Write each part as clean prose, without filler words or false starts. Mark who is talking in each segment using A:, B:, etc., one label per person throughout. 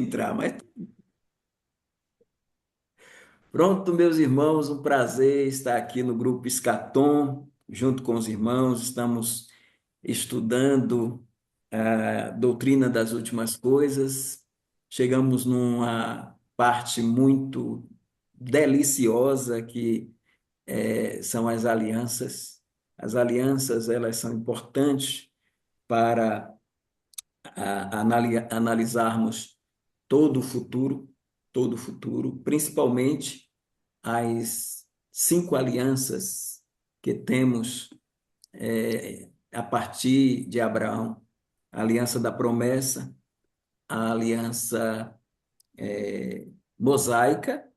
A: entrar, mas pronto, meus irmãos, um prazer estar aqui no grupo Escatom, junto com os irmãos, estamos estudando a doutrina das últimas coisas. Chegamos numa parte muito deliciosa que são as alianças. As alianças, elas são importantes para analisarmos todo o futuro, principalmente as 5 alianças que temos a partir de Abraão: a aliança da promessa, a aliança mosaica,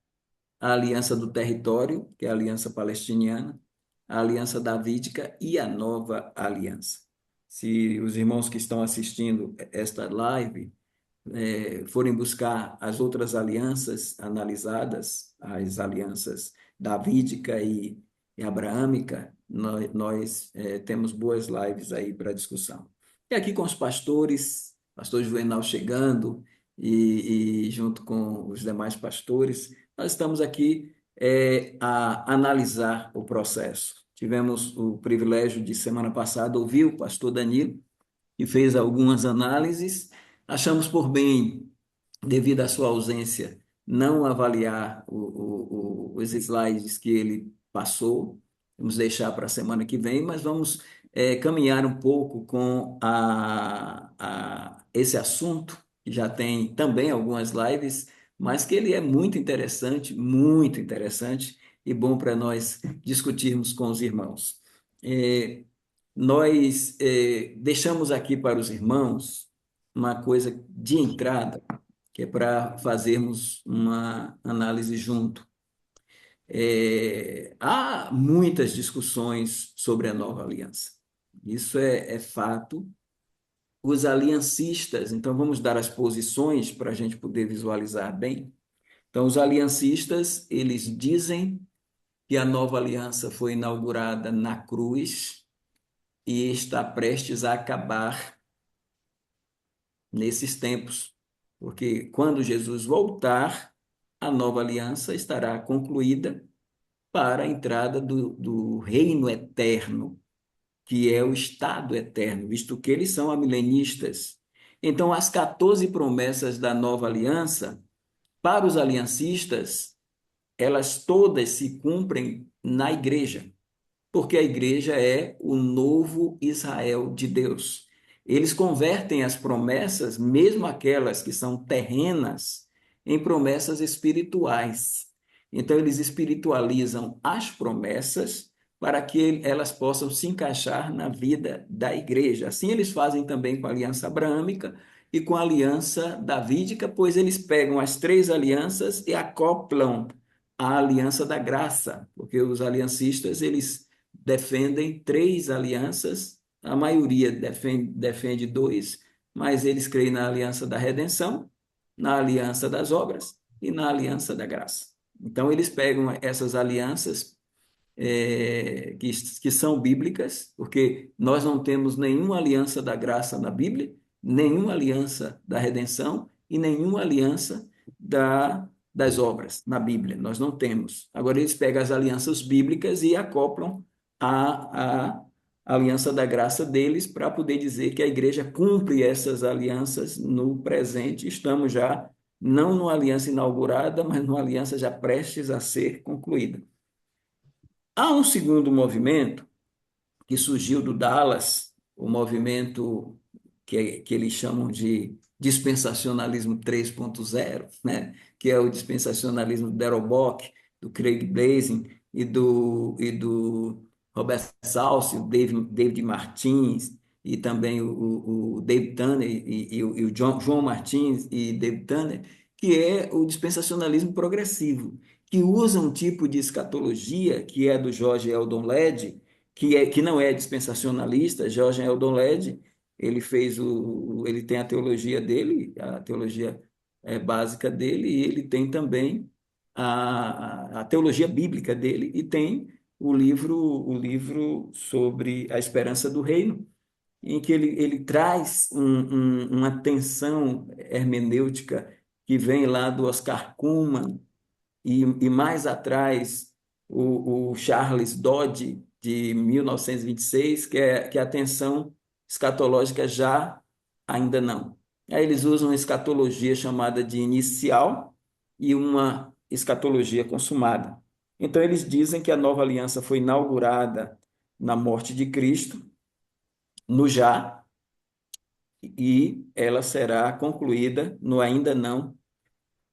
A: a aliança do território, que é a aliança palestiniana, a aliança davídica e a nova aliança. Se os irmãos que estão assistindo esta live forem buscar as outras alianças analisadas, as alianças davídica e abraâmica, nós temos boas lives aí para discussão. E aqui com os pastores, pastor Juvenal chegando, e junto com os demais pastores, nós estamos aqui a analisar o processo. Tivemos o privilégio de, semana passada, ouvir o pastor Danilo, que fez algumas análises. Achamos por bem, devido à sua ausência, não avaliar os slides que ele passou. Vamos deixar para a semana que vem, mas vamos caminhar um pouco com esse assunto, que já tem também algumas lives, mas que ele é muito interessante e bom para nós discutirmos com os irmãos. Nós deixamos aqui para os irmãos uma coisa de entrada, que é para fazermos uma análise junto. Há muitas discussões sobre a nova aliança. Isso é fato. Os aliancistas, então vamos dar as posições para a gente poder visualizar bem. Então, os aliancistas, eles dizem que a nova aliança foi inaugurada na cruz e está prestes a acabar nesses tempos, porque quando Jesus voltar, a nova aliança estará concluída para a entrada do reino eterno, que é o estado eterno, visto que eles são amilenistas. Então, as 14 promessas da nova aliança, para os aliancistas, elas todas se cumprem na igreja, porque a igreja é o novo Israel de Deus. Eles convertem as promessas, mesmo aquelas que são terrenas, em promessas espirituais. Então, eles espiritualizam as promessas para que elas possam se encaixar na vida da igreja. Assim, eles fazem também com a aliança abraâmica e com a aliança davídica, pois eles pegam as 3 alianças e acoplam a aliança da graça, porque os aliancistas, eles defendem 3 alianças, a maioria defende 2, mas eles creem na aliança da redenção, na aliança das obras e na aliança da graça. Então, eles pegam essas alianças que são bíblicas, porque nós não temos nenhuma aliança da graça na Bíblia, nenhuma aliança da redenção e nenhuma aliança das obras na Bíblia. Nós não temos. Agora, eles pegam as alianças bíblicas e acoplam a aliança da graça deles para poder dizer que a igreja cumpre essas alianças no presente. Estamos já não numa aliança inaugurada, mas numa aliança já prestes a ser concluída. Há um segundo movimento que surgiu do Dallas, o movimento que eles chamam de dispensacionalismo 3.0, né? Que é o dispensacionalismo do Darrell Bock, do Craig Blazing e do Robert Salce, o David Martins, e também o David Tanner e o João Martins e David Tanner, que é o dispensacionalismo progressivo, que usa um tipo de escatologia que é do George Eldon Led, que não é dispensacionalista. George Eldon Led, ele tem a teologia dele, a teologia básica dele, e ele tem também a teologia bíblica dele, e tem o livro sobre a esperança do reino, em que ele traz uma tensão hermenêutica que vem lá do Oscar Cullmann, e mais atrás o Charles Dodge, de 1926, que é a tensão escatológica já ainda não. Aí eles usam uma escatologia chamada de inicial e uma escatologia consumada. Então eles dizem que a nova aliança foi inaugurada na morte de Cristo, no já, e ela será concluída no ainda não,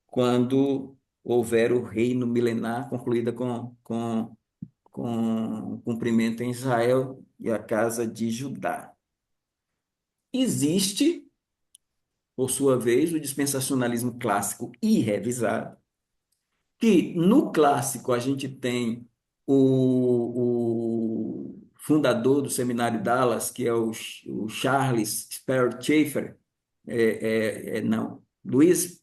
A: quando houver o reino milenar, concluída com cumprimento em Israel e a casa de Judá. Existe, por sua vez, o dispensacionalismo clássico e revisado, que no clássico a gente tem o fundador do Seminário Dallas, que é o Charles Sparrow Schaeffer, não, Louis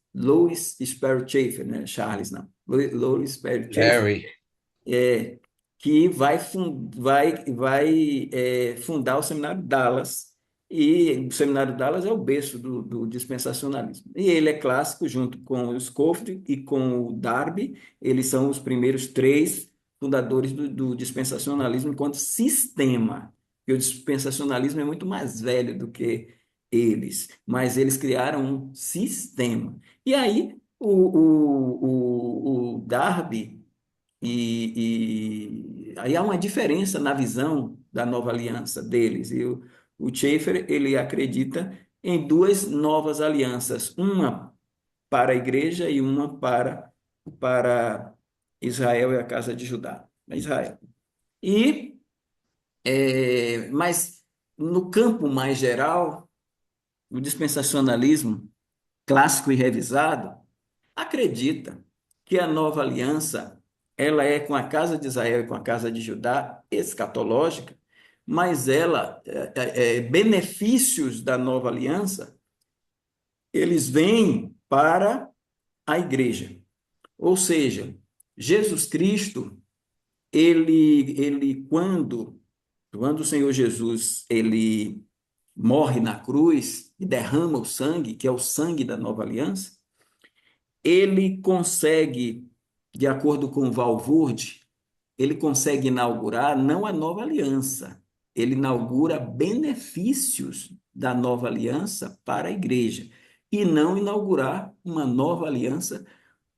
A: Sparrow Schaeffer, né? Charles não, Louis Sparrow Schaeffer,
B: Larry.
A: é, que vai fundar o Seminário Dallas. E o Seminário Dallas é o berço do dispensacionalismo. E ele é clássico, junto com o Scofield e com o Darby. Eles são os primeiros três fundadores do dispensacionalismo enquanto sistema. E o dispensacionalismo é muito mais velho do que eles, mas eles criaram um sistema. E aí, o Darby aí há uma diferença na visão da nova aliança deles. O Schaeffer, ele acredita em duas novas alianças, uma para a igreja e uma para Israel e a casa de Judá, Israel. Mas no campo mais geral, o dispensacionalismo clássico e revisado acredita que a nova aliança ela é com a casa de Israel e com a casa de Judá escatológica, mas benefícios da nova aliança, eles vêm para a igreja. Ou seja, Jesus Cristo, ele quando o Senhor Jesus, ele morre na cruz e derrama o sangue, que é o sangue da nova aliança, ele consegue, de acordo com Walvoord, ele consegue inaugurar não a nova aliança, ele inaugura benefícios da nova aliança para a igreja, e não inaugurar uma nova aliança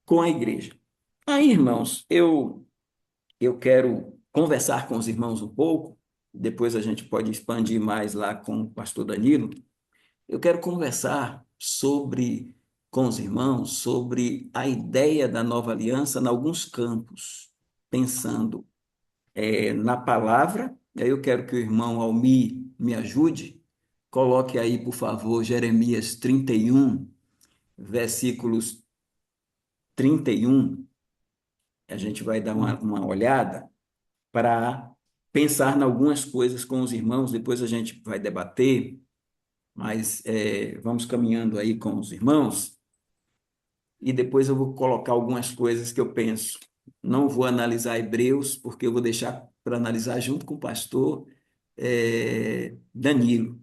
A: com a igreja. Aí, irmãos, eu quero conversar com os irmãos um pouco, depois a gente pode expandir mais lá com o pastor Danilo. Eu quero conversar com os irmãos sobre a ideia da nova aliança em alguns campos, pensando na palavra. E aí eu quero que o irmão Almi me ajude. Coloque aí, por favor, Jeremias 31, versículos 31. A gente vai dar uma olhada para pensar em algumas coisas com os irmãos, depois a gente vai debater, mas vamos caminhando aí com os irmãos. E depois eu vou colocar algumas coisas que eu penso. Não vou analisar Hebreus, porque eu vou deixar para analisar junto com o pastor Danilo,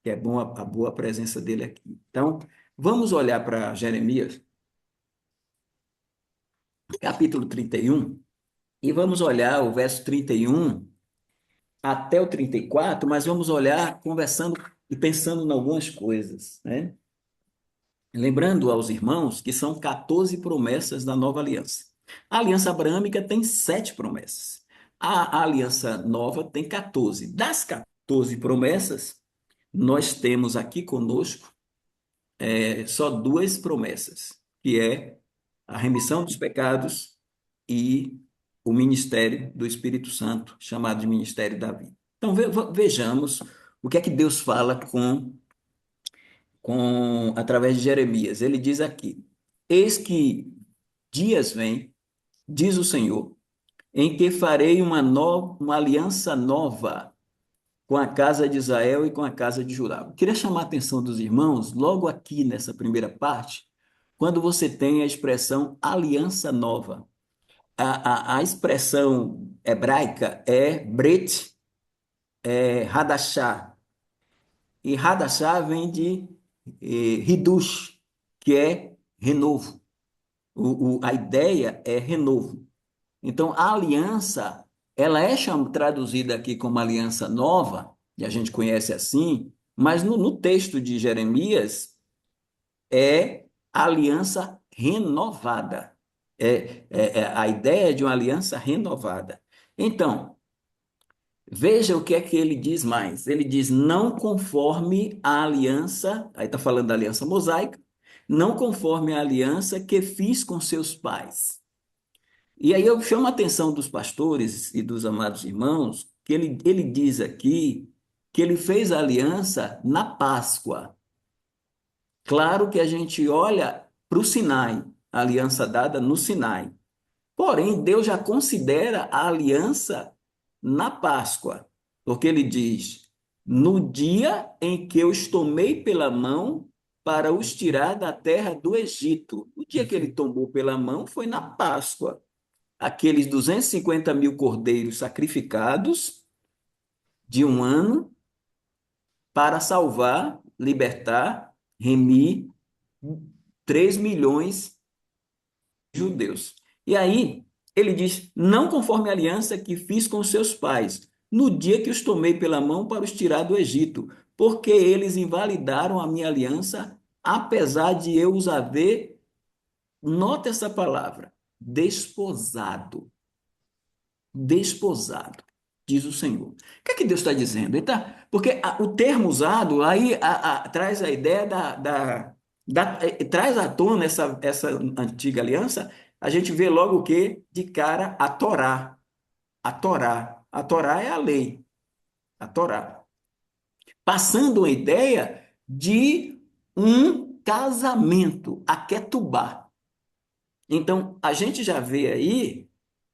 A: que é bom a boa presença dele aqui. Então, vamos olhar para Jeremias, capítulo 31, e vamos olhar o verso 31 até o 34, mas vamos olhar conversando e pensando em algumas coisas, né? Lembrando aos irmãos que são 14 promessas da nova aliança. A aliança abraâmica tem 7 promessas. A aliança nova tem 14. Das 14 promessas, nós temos aqui conosco só duas promessas, que é a remissão dos pecados e o ministério do Espírito Santo, chamado de ministério da vida. Então vejamos o que é que Deus fala através de Jeremias. Ele diz aqui: Eis que dias vêm, diz o Senhor, em que farei uma aliança nova com a casa de Israel e com a casa de Judá. Eu queria chamar a atenção dos irmãos, logo aqui nessa primeira parte, quando você tem a expressão aliança nova. A expressão hebraica é Brit Hadashah. E Hadashah vem de Hidush. que é renovo. A ideia é renovo. Então, a aliança, ela é traduzida aqui como aliança nova, e a gente conhece assim, mas no texto de Jeremias é aliança renovada. É a ideia de uma aliança renovada. Então, veja o que é que ele diz mais. Ele diz: não conforme a aliança, aí está falando da aliança mosaica, não conforme a aliança que fiz com seus pais. E aí eu chamo a atenção dos pastores e dos amados irmãos, que ele diz aqui que ele fez a aliança na Páscoa. Claro que a gente olha para o Sinai, a aliança dada no Sinai. Porém, Deus já considera a aliança na Páscoa, porque ele diz: no dia em que eu os tomei pela mão para os tirar da terra do Egito. O dia que ele tomou pela mão foi na Páscoa. Aqueles 250 mil cordeiros sacrificados de um ano para salvar, libertar, remir 3 milhões de judeus. E aí, ele diz: não conforme a aliança que fiz com seus pais, no dia que os tomei pela mão para os tirar do Egito, porque eles invalidaram a minha aliança, apesar de eu os haver, nota essa palavra, desposado. Desposado, diz o Senhor. O que é que Deus está dizendo? Porque o termo usado aí traz a ideia traz à tona essa antiga aliança, a gente vê logo o que? De cara a Torá. A Torá. A Torá é a lei. A Torá. Passando a ideia de um casamento, a Ketubá. Então, a gente já vê aí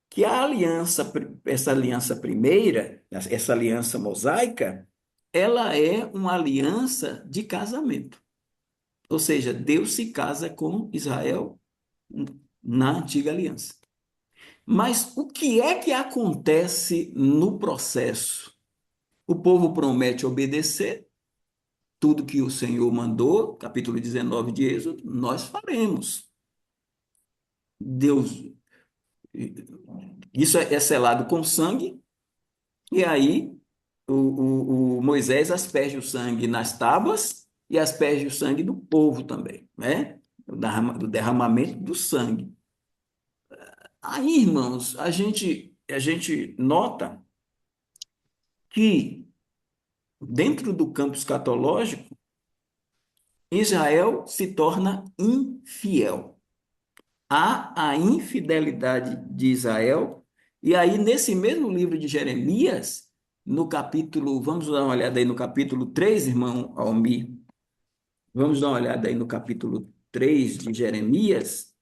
A: que a aliança, essa aliança primeira, essa aliança mosaica, ela é uma aliança de casamento. Ou seja, Deus se casa com Israel na antiga aliança. Mas o que é que acontece no processo? O povo promete obedecer tudo que o Senhor mandou, capítulo 19 de Êxodo, nós faremos. Deus, isso é selado com sangue, e aí o Moisés asperge o sangue nas tábuas e asperge o sangue do povo também, né? Do derramamento do sangue. Aí, irmãos, a gente nota que dentro do campo escatológico, Israel se torna infiel. Há a infidelidade de Israel, e aí nesse mesmo livro de Jeremias, no capítulo, vamos dar uma olhada aí no capítulo 3, irmão Almir. Vamos dar uma olhada aí no capítulo 3 de Jeremias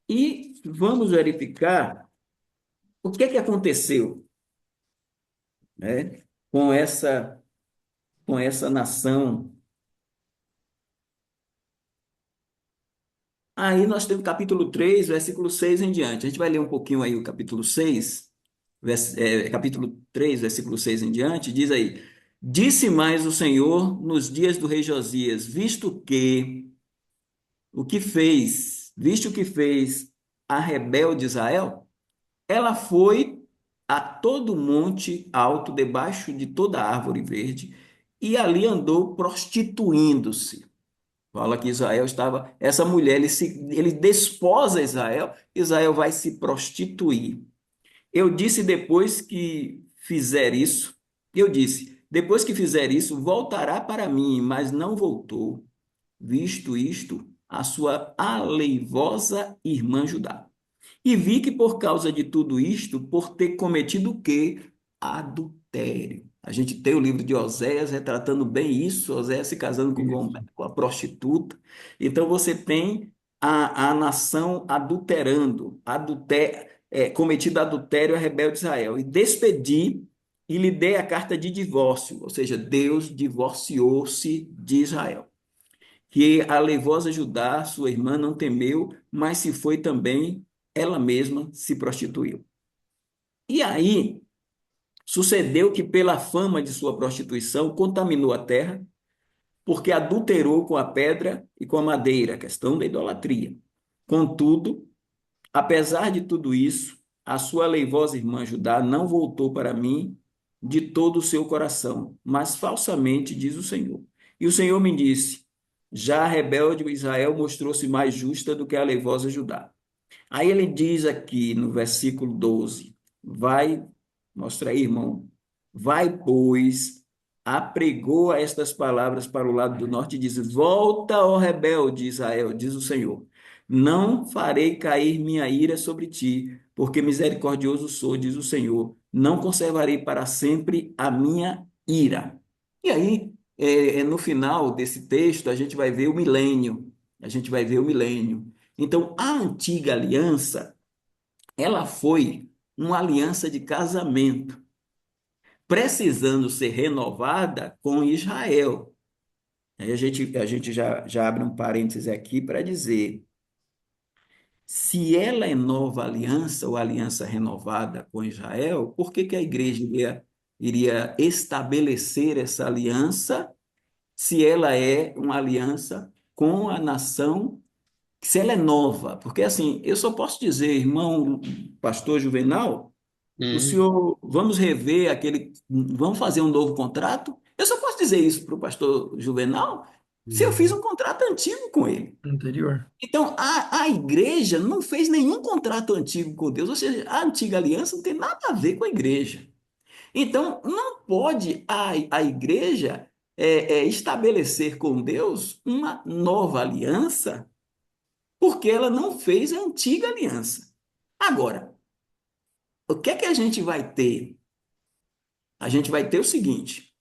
A: e vamos verificar o que é que aconteceu, né, com essa nação. Aí nós temos o capítulo 3, versículo 6 em diante. A gente vai ler um pouquinho aí o capítulo 6, capítulo 3, versículo 6 em diante, diz aí: disse mais o Senhor nos dias do rei Josias, visto o que fez a rebelde Israel, ela foi a todo monte alto, debaixo de toda árvore verde, e ali andou prostituindo-se. Fala que Israel estava. Essa mulher, ele desposa Israel, Israel vai se prostituir. Eu disse depois que fizer isso, eu disse, depois que fizer isso, voltará para mim, mas não voltou, visto isto, a sua aleivosa irmã Judá. E vi que por causa de tudo isto, por ter cometido o quê? Adultério. A gente tem o livro de Oséias retratando bem isso, Oséias se casando com,
B: Isso.
A: com a prostituta. Então você tem a nação adulterando, cometido adultério a rebelde Israel. E despedi e lhe dei a carta de divórcio, ou seja, Deus divorciou-se de Israel. Que a leivosa Judá, sua irmã, não temeu, mas se foi também, ela mesma se prostituiu. E aí, sucedeu que, pela fama de sua prostituição, contaminou a terra, porque adulterou com a pedra e com a madeira, a questão da idolatria. Contudo, apesar de tudo isso, a sua leivosa irmã Judá não voltou para mim de todo o seu coração, mas falsamente, diz o Senhor. E o Senhor me disse: já a rebelde Israel mostrou-se mais justa do que a leivosa Judá. Aí ele diz aqui no versículo 12: vai, mostra aí, irmão, vai, pois, apregoa estas palavras para o lado do norte e diz: volta, ó rebelde Israel, diz o Senhor. Não farei cair minha ira sobre ti, porque misericordioso sou, diz o Senhor. Não conservarei para sempre a minha ira. E aí, no final desse texto, a gente vai ver o milênio. A gente vai ver o milênio. Então, a antiga aliança, ela foi uma aliança de casamento, precisando ser renovada com Israel. Aí a gente já abre um parêntese aqui para dizer, se ela é nova aliança ou aliança renovada com Israel, por que que a igreja iria estabelecer essa aliança se ela é uma aliança com a nação, se ela é nova? Porque assim, eu só posso dizer, irmão pastor Juvenal, o
B: Hum,
A: senhor, vamos rever vamos fazer um novo contrato? Eu só posso dizer isso para o pastor Juvenal se eu fiz um
B: hum,
A: contrato antigo com ele.
B: anterior.
A: Então, a igreja não fez nenhum contrato antigo com Deus, ou seja, a antiga aliança não tem nada a ver com a igreja. Então, não pode a igreja estabelecer com Deus uma nova aliança, porque ela não fez a antiga aliança. Agora, o que é que a gente vai ter? A gente vai ter o seguinte,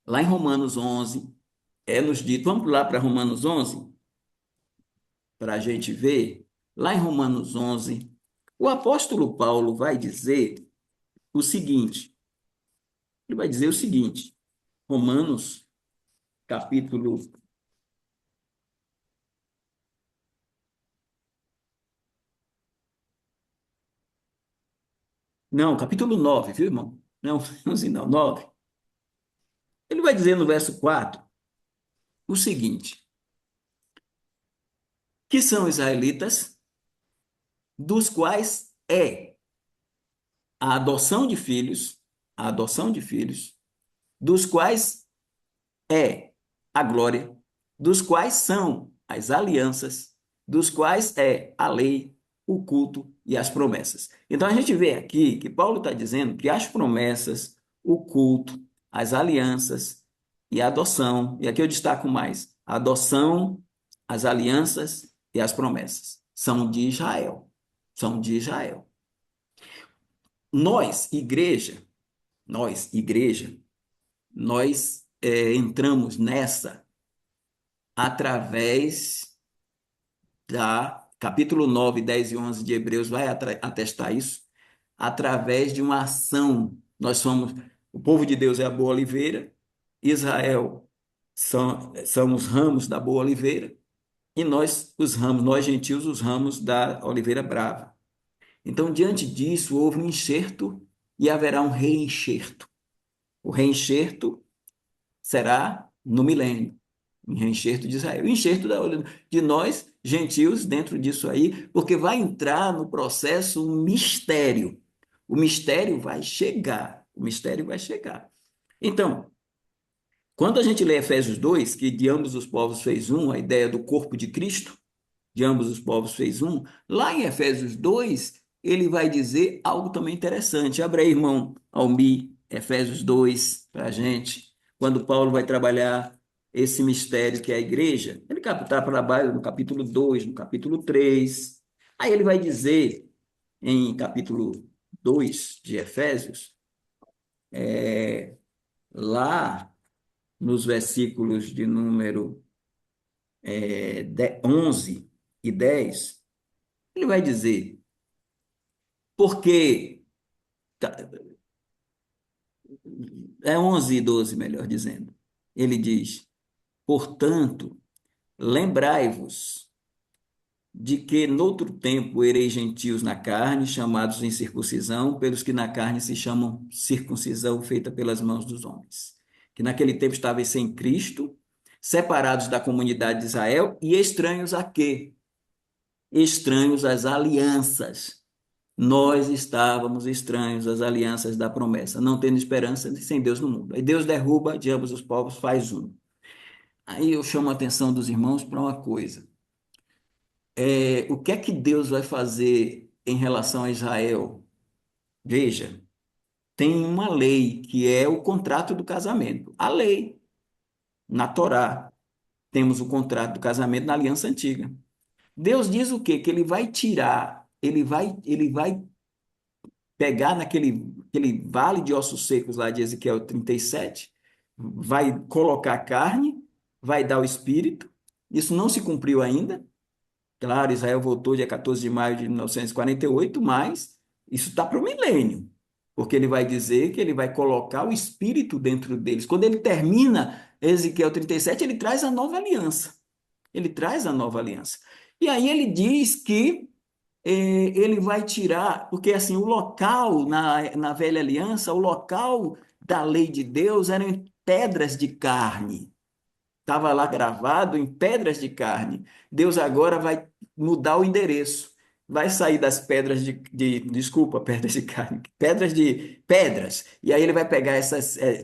A: lá em Romanos 11, nos dito, vamos lá para Romanos 11, para a gente ver, lá em Romanos 11, o apóstolo Paulo vai dizer o seguinte, ele vai dizer o seguinte, Romanos, capítulo, não, capítulo 9, viu, irmão? Não, 11 não, 9. Ele vai dizer no verso 4 o seguinte, que são israelitas, dos quais é a adoção de filhos, dos quais é a glória, dos quais são as alianças, dos quais é a lei, o culto e as promessas. Então a gente vê aqui que Paulo está dizendo que as promessas, o culto, as alianças e a adoção, e aqui eu destaco mais, a adoção, as alianças e as promessas são de Israel. São de Israel. Nós, igreja, nós entramos nessa através da capítulo 9, 10 e 11 de Hebreus vai atestar isso, através de uma ação. Nós somos, o povo de Deus é a boa oliveira, Israel são os ramos da boa oliveira, e nós, os ramos, nós gentios, os ramos da oliveira brava. Então, diante disso, houve um enxerto e haverá um reenxerto. O reenxerto será no milênio, em reenxerto de Israel. O enxerto de nós, gentios, dentro disso aí, porque vai entrar no processo um mistério. O mistério vai chegar. O mistério vai chegar. Então, quando a gente lê Efésios 2, que de ambos os povos fez um, a ideia do corpo de Cristo, de ambos os povos fez um, lá em Efésios 2, ele vai dizer algo também interessante. Abre aí, irmão Almi, Efésios 2, para a gente. Quando Paulo vai trabalhar esse mistério que é a igreja, ele trabalha no capítulo 2, no capítulo 3. Aí ele vai dizer, em capítulo 2 de Efésios, lá nos versículos de número 11 e 10, ele vai dizer, porque é 11 e 12, melhor dizendo. Ele diz: portanto, lembrai-vos de que noutro tempo ereis gentios na carne, chamados em circuncisão, pelos que na carne se chamam circuncisão feita pelas mãos dos homens. Que naquele tempo estavais sem Cristo, separados da comunidade de Israel e estranhos a quê? Estranhos às alianças. Nós estávamos estranhos às alianças da promessa, não tendo esperança sem Deus no mundo. Aí Deus derruba de ambos os povos, faz um. Aí eu chamo a atenção dos irmãos para uma coisa. O que é que Deus vai fazer em relação a Israel? Veja, tem uma lei que é o contrato do casamento. A lei, na Torá, temos o contrato do casamento na Aliança Antiga. Deus diz o quê? Que ele vai tirar, ele vai pegar aquele vale de ossos secos lá de Ezequiel 37, vai colocar carne, vai dar o espírito. Isso não se cumpriu ainda. Claro, Israel voltou dia 14 de maio de 1948, mas isso está para o milênio, porque ele vai dizer que ele vai colocar o espírito dentro deles. Quando ele termina Ezequiel 37, ele traz a nova aliança. Ele traz a nova aliança. E aí ele diz que ele vai tirar, porque assim, o local na velha aliança, o local da lei de Deus eram em pedras de carne. Estava lá gravado em pedras de carne. Deus agora vai mudar o endereço. Vai sair das pedras desculpa, pedras de carne, pedras. E aí ele vai pegar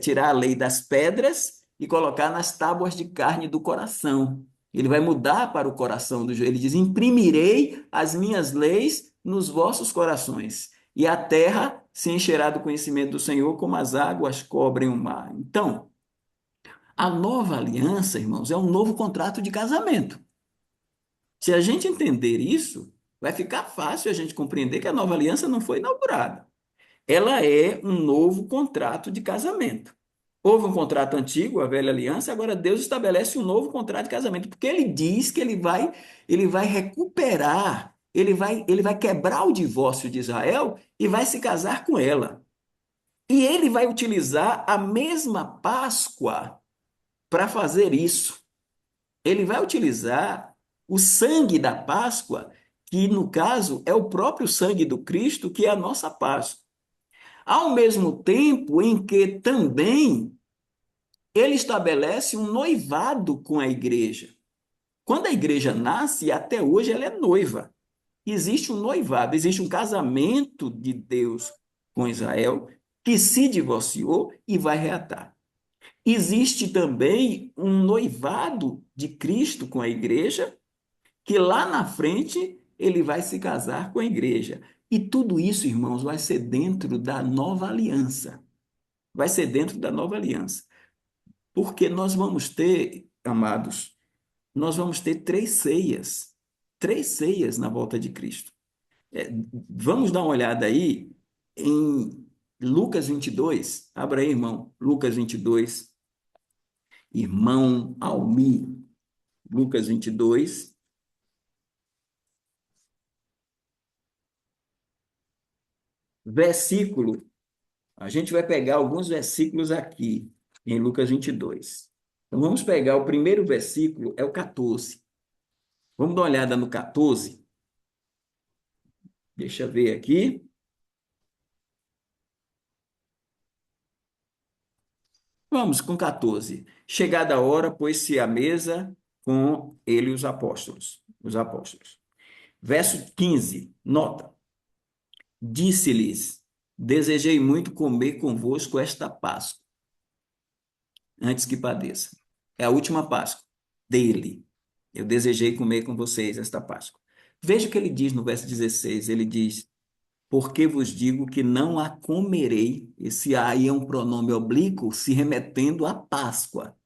A: tirar a lei das pedras e colocar nas tábuas de carne do coração. Ele vai mudar para o coração do Ele diz: imprimirei as minhas leis nos vossos corações, e a terra se encherá do conhecimento do Senhor, como as águas cobrem o mar. Então, a nova aliança, irmãos, é um novo contrato de casamento. Se a gente entender isso, vai ficar fácil a gente compreender que a nova aliança não foi inaugurada. Ela é um novo contrato de casamento. Houve um contrato antigo, a velha aliança, agora Deus estabelece um novo contrato de casamento, porque ele diz que ele vai recuperar, ele vai quebrar o divórcio de Israel e vai se casar com ela. E ele vai utilizar a mesma Páscoa para fazer isso. Ele vai utilizar o sangue da Páscoa, que no caso é o próprio sangue do Cristo, que é a nossa Páscoa. Ao mesmo tempo em que também ele estabelece um noivado com a igreja. Quando a igreja nasce, até hoje ela é noiva. Existe um noivado, existe um casamento de Deus com Israel, que se divorciou e vai reatar. Existe também um noivado de Cristo com a igreja, que lá na frente ele vai se casar com a igreja. E tudo isso, irmãos, vai ser dentro da nova aliança. Vai ser dentro da nova aliança. Porque nós vamos ter, amados, nós vamos ter três ceias na volta de Cristo. Vamos dar uma olhada aí em Lucas 22. Abra aí, irmão, Lucas 22, irmão Almi, Lucas 22, versículo. A gente vai pegar alguns versículos aqui em Lucas 22. Então vamos pegar o primeiro versículo, é o 14. Vamos dar uma olhada no 14. Deixa eu ver aqui. Vamos com 14. Chegada a hora, pôs-se à mesa com ele os apóstolos. Os apóstolos. Verso 15, nota. Disse-lhes: desejei muito comer convosco esta Páscoa, antes que padeça. É a última Páscoa dele. Eu desejei comer com vocês esta Páscoa. Veja o que ele diz no verso 16. Ele diz: porque vos digo que não a comerei. Esse aí é um pronome oblíquo se remetendo à Páscoa.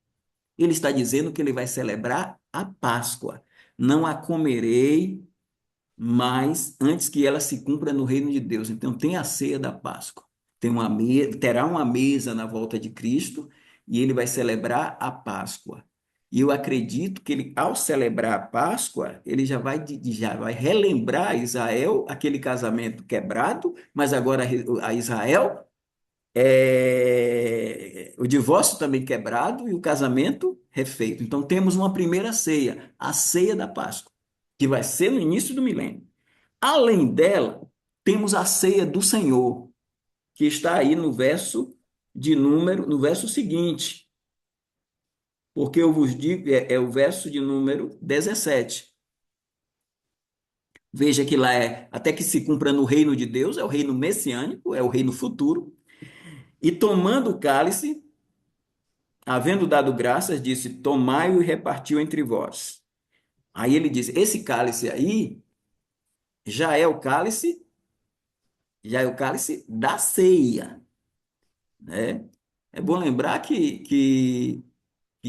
A: Ele está dizendo que ele vai celebrar a Páscoa. Não a comerei, mas antes que ela se cumpra no reino de Deus. Então tem a ceia da Páscoa. Terá uma mesa na volta de Cristo e ele vai celebrar a Páscoa. E eu acredito que ele, ao celebrar a Páscoa, ele já vai relembrar a Israel aquele casamento quebrado, mas agora a Israel o divórcio também quebrado e o casamento refeito. Então temos uma primeira ceia, a ceia da Páscoa, que vai ser no início do milênio. Além dela, temos a ceia do Senhor, que está aí no verso seguinte. Porque eu vos digo, é o verso de número 17. Veja que lá é até que se cumpra no reino de Deus, é o reino messiânico, é o reino futuro. E tomando o cálice, havendo dado graças, disse: Tomai-o e repartiu entre vós. Aí ele diz: esse cálice aí já é o cálice, já é o cálice da ceia, né? É bom lembrar que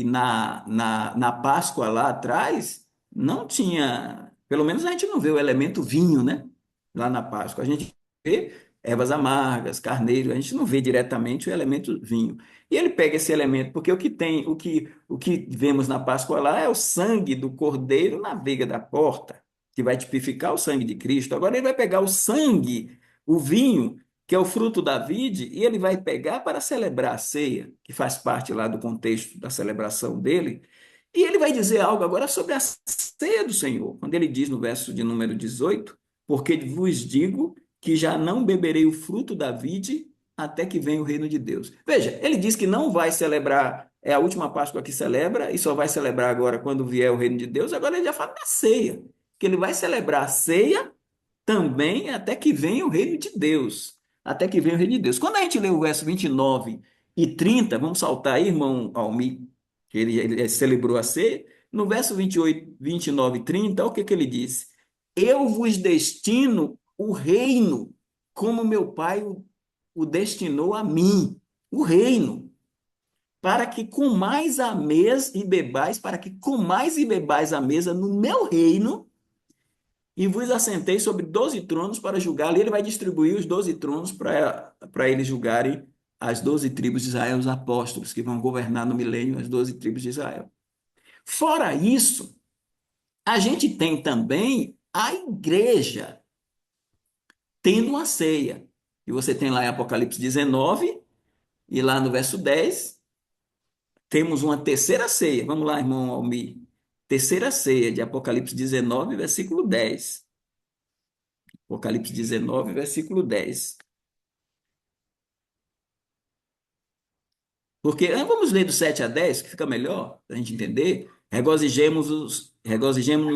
A: na Páscoa lá atrás não tinha, pelo menos a gente não vê o elemento vinho, né? Lá na Páscoa. A gente vê ervas amargas, carneiro, a gente não vê diretamente o elemento vinho. E ele pega esse elemento, porque o que tem, o que vemos na Páscoa lá é o sangue do cordeiro na veiga da porta, que vai tipificar o sangue de Cristo. Agora ele vai pegar o sangue, o vinho, que é o fruto da vide, e ele vai pegar para celebrar a ceia, que faz parte lá do contexto da celebração dele, e ele vai dizer algo agora sobre a ceia do Senhor, quando ele diz no verso de número 18: porque vos digo que já não beberei o fruto da vide até que venha o reino de Deus. Veja, ele diz que não vai celebrar, é a última Páscoa que celebra, e só vai celebrar agora quando vier o reino de Deus. Agora ele já fala da ceia, que ele vai celebrar a ceia também até que venha o reino de Deus. Até que venha o reino de Deus. Quando a gente lê o verso 29 e 30, vamos saltar aí, irmão Almi, que ele celebrou a ceia. No verso 28, 29 e 30, o que que ele diz? Eu vos destino o reino, como meu pai o destinou a mim. O reino. Para que comais a mesa e bebais, para que comais e bebais a mesa no meu reino, e vos assentei sobre 12 tronos para julgar. Ali ele vai distribuir os 12 tronos para eles julgarem as 12 tribos de Israel, os apóstolos que vão governar no milênio as 12 tribos de Israel. Fora isso, a gente tem também a igreja tendo uma ceia. E você tem lá em Apocalipse 19, e lá no verso 10, temos uma terceira ceia. Vamos lá, irmão Almir. Terceira ceia de Apocalipse 19, versículo 10. Apocalipse 19, versículo 10. Porque vamos ler do 7 a 10, que fica melhor, para a gente entender. Regozijemo-nos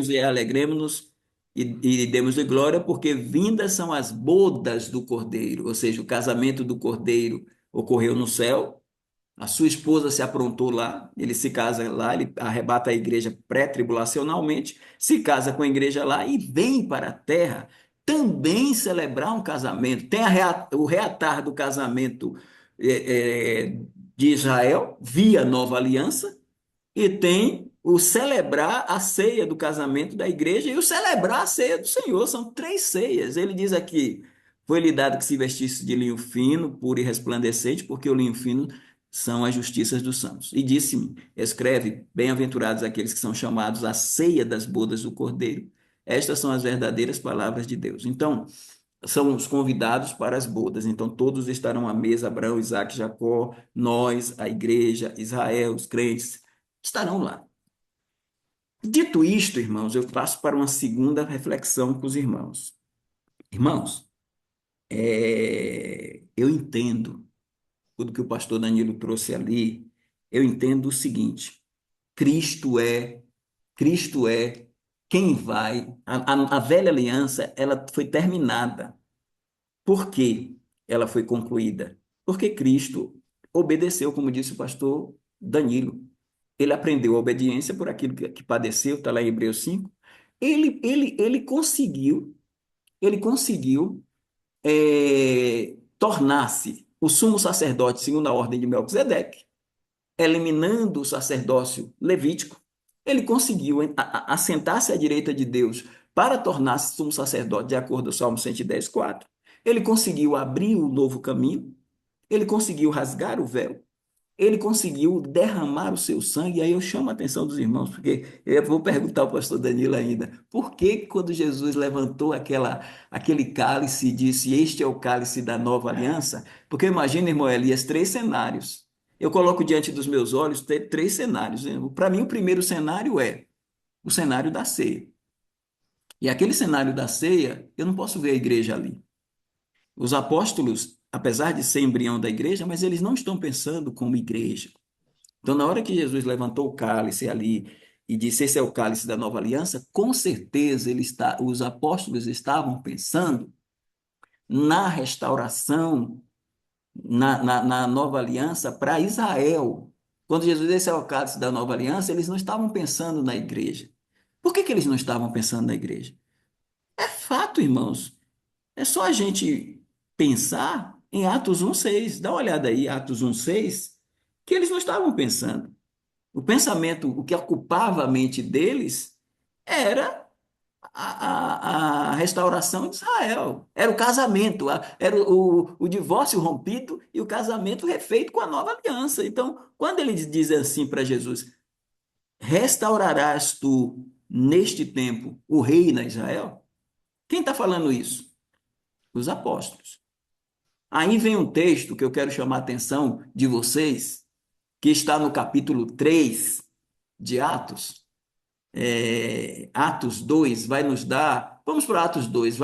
A: e alegremos-nos e demos-lhe glória, porque vindas são as bodas do Cordeiro, ou seja, o casamento do Cordeiro ocorreu no céu, a sua esposa se aprontou lá, ele se casa lá, ele arrebata a igreja pré-tribulacionalmente, se casa com a igreja lá e vem para a terra também celebrar um casamento. Tem o reatar do casamento de Israel via nova aliança, e tem o celebrar a ceia do casamento da igreja e o celebrar a ceia do Senhor. São três ceias. Ele diz aqui: foi-lhe dado que se vestisse de linho fino, puro e resplandecente, porque o linho fino são as justiças dos santos. E disse-me: escreve, bem-aventurados aqueles que são chamados à ceia das bodas do Cordeiro. Estas são as verdadeiras palavras de Deus. Então, são os convidados para as bodas. Então, todos estarão à mesa: Abraão, Isaac, Jacó, nós, a igreja, Israel, os crentes, estarão lá. Dito isto, irmãos, eu passo para uma segunda reflexão com os irmãos. Irmãos, eu entendo tudo que o pastor Danilo trouxe ali. Eu entendo o seguinte: Cristo é, Cristo é quem vai. A velha aliança, ela foi terminada. Por que ela foi concluída? Porque Cristo obedeceu, como disse o pastor Danilo. Ele aprendeu a obediência por aquilo que padeceu, está lá em Hebreus 5. Ele conseguiu tornar-se o sumo sacerdote segundo a ordem de Melquisedeque, eliminando o sacerdócio levítico. Ele conseguiu assentar-se à direita de Deus para tornar-se sumo sacerdote, de acordo com o Salmo 110:4. Ele conseguiu abrir o novo caminho, ele conseguiu rasgar o véu, ele conseguiu derramar o seu sangue. E aí eu chamo a atenção dos irmãos, porque eu vou perguntar ao pastor Danilo ainda, por que quando Jesus levantou aquele cálice e disse: este é o cálice da nova aliança? Porque imagina, irmão Elias, três cenários. Eu coloco diante dos meus olhos três cenários. Para mim, o primeiro cenário é o cenário da ceia. E aquele cenário da ceia, eu não posso ver a igreja ali. Os apóstolos, apesar de ser embrião da igreja, mas eles não estão pensando como igreja. Então, na hora que Jesus levantou o cálice ali e disse: Esse é o cálice da nova aliança, com certeza os apóstolos estavam pensando na restauração, na nova aliança para Israel. Quando Jesus disse: Esse é o cálice da nova aliança, eles não estavam pensando na igreja. Por que que eles não estavam pensando na igreja? É fato, irmãos. É só a gente pensar em Atos 1:6. Dá uma olhada aí, Atos 1:6, que eles não estavam pensando. O pensamento, o que ocupava a mente deles era a restauração de Israel. Era o casamento, era o divórcio rompido e o casamento refeito com a nova aliança. Então, quando ele diz assim para Jesus: Restaurarás tu neste tempo o reino a Israel? Quem está falando isso? Os apóstolos. Aí vem um texto que eu quero chamar a atenção de vocês, que está no capítulo 3 de Atos. Atos 2 vai nos dar, vamos para Atos 2,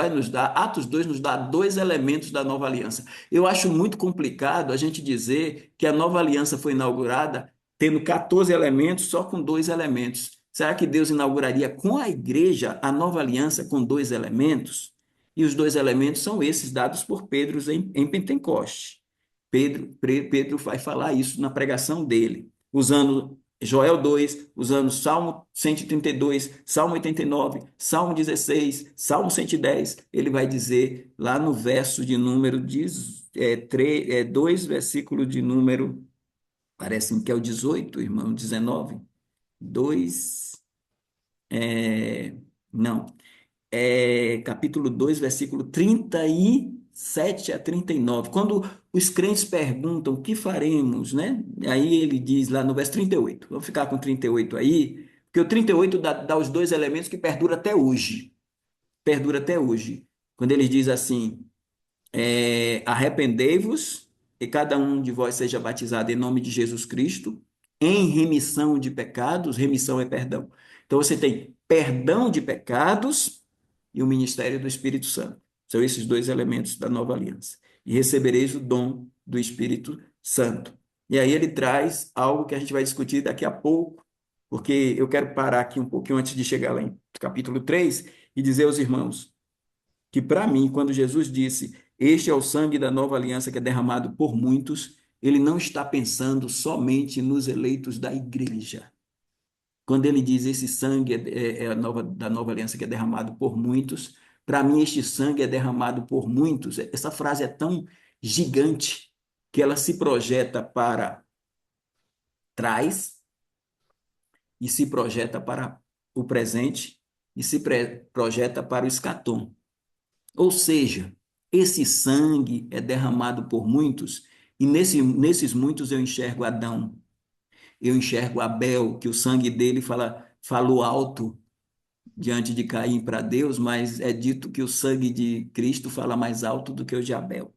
A: Atos 2 nos dá dois elementos da nova aliança. Eu acho muito complicado a gente dizer que a nova aliança foi inaugurada tendo 14 elementos, só com dois elementos. Será que Deus inauguraria com a igreja a nova aliança com dois elementos? E os dois elementos são esses dados por Pedro em Pentecoste. Pedro vai falar isso na pregação dele, usando Joel 2, usando Salmo 132, Salmo 89, Salmo 16, Salmo 110, ele vai dizer lá no verso de número 2, versículo de número, parece que é o 18, irmão, 19, 2, não, capítulo 2, versículo 37 a 39. Quando os crentes perguntam o que faremos, né? Aí ele diz lá no verso 38. Vamos ficar com 38 aí, porque o 38 dá os dois elementos que perdura até hoje. Perdura até hoje. Quando ele diz assim: arrependei-vos e cada um de vós seja batizado em nome de Jesus Cristo, em remissão de pecados. Remissão é perdão. Então você tem perdão de pecados e o ministério do Espírito Santo. São esses dois elementos da nova aliança. E recebereis o dom do Espírito Santo. E aí ele traz algo que a gente vai discutir daqui a pouco, porque eu quero parar aqui um pouquinho antes de chegar lá em capítulo 3 e dizer aos irmãos que, para mim, quando Jesus disse: Este é o sangue da nova aliança que é derramado por muitos, ele não está pensando somente nos eleitos da igreja. Quando ele diz esse sangue da nova aliança que é derramado por muitos, para mim este sangue é derramado por muitos. Essa frase é tão gigante que ela se projeta para trás e se projeta para o presente e se projeta para o escatom. Ou seja, esse sangue é derramado por muitos e nesses muitos eu enxergo Adão, eu enxergo Abel, que o sangue dele falou alto diante de Caim para Deus, mas é dito que o sangue de Cristo fala mais alto do que o de Abel.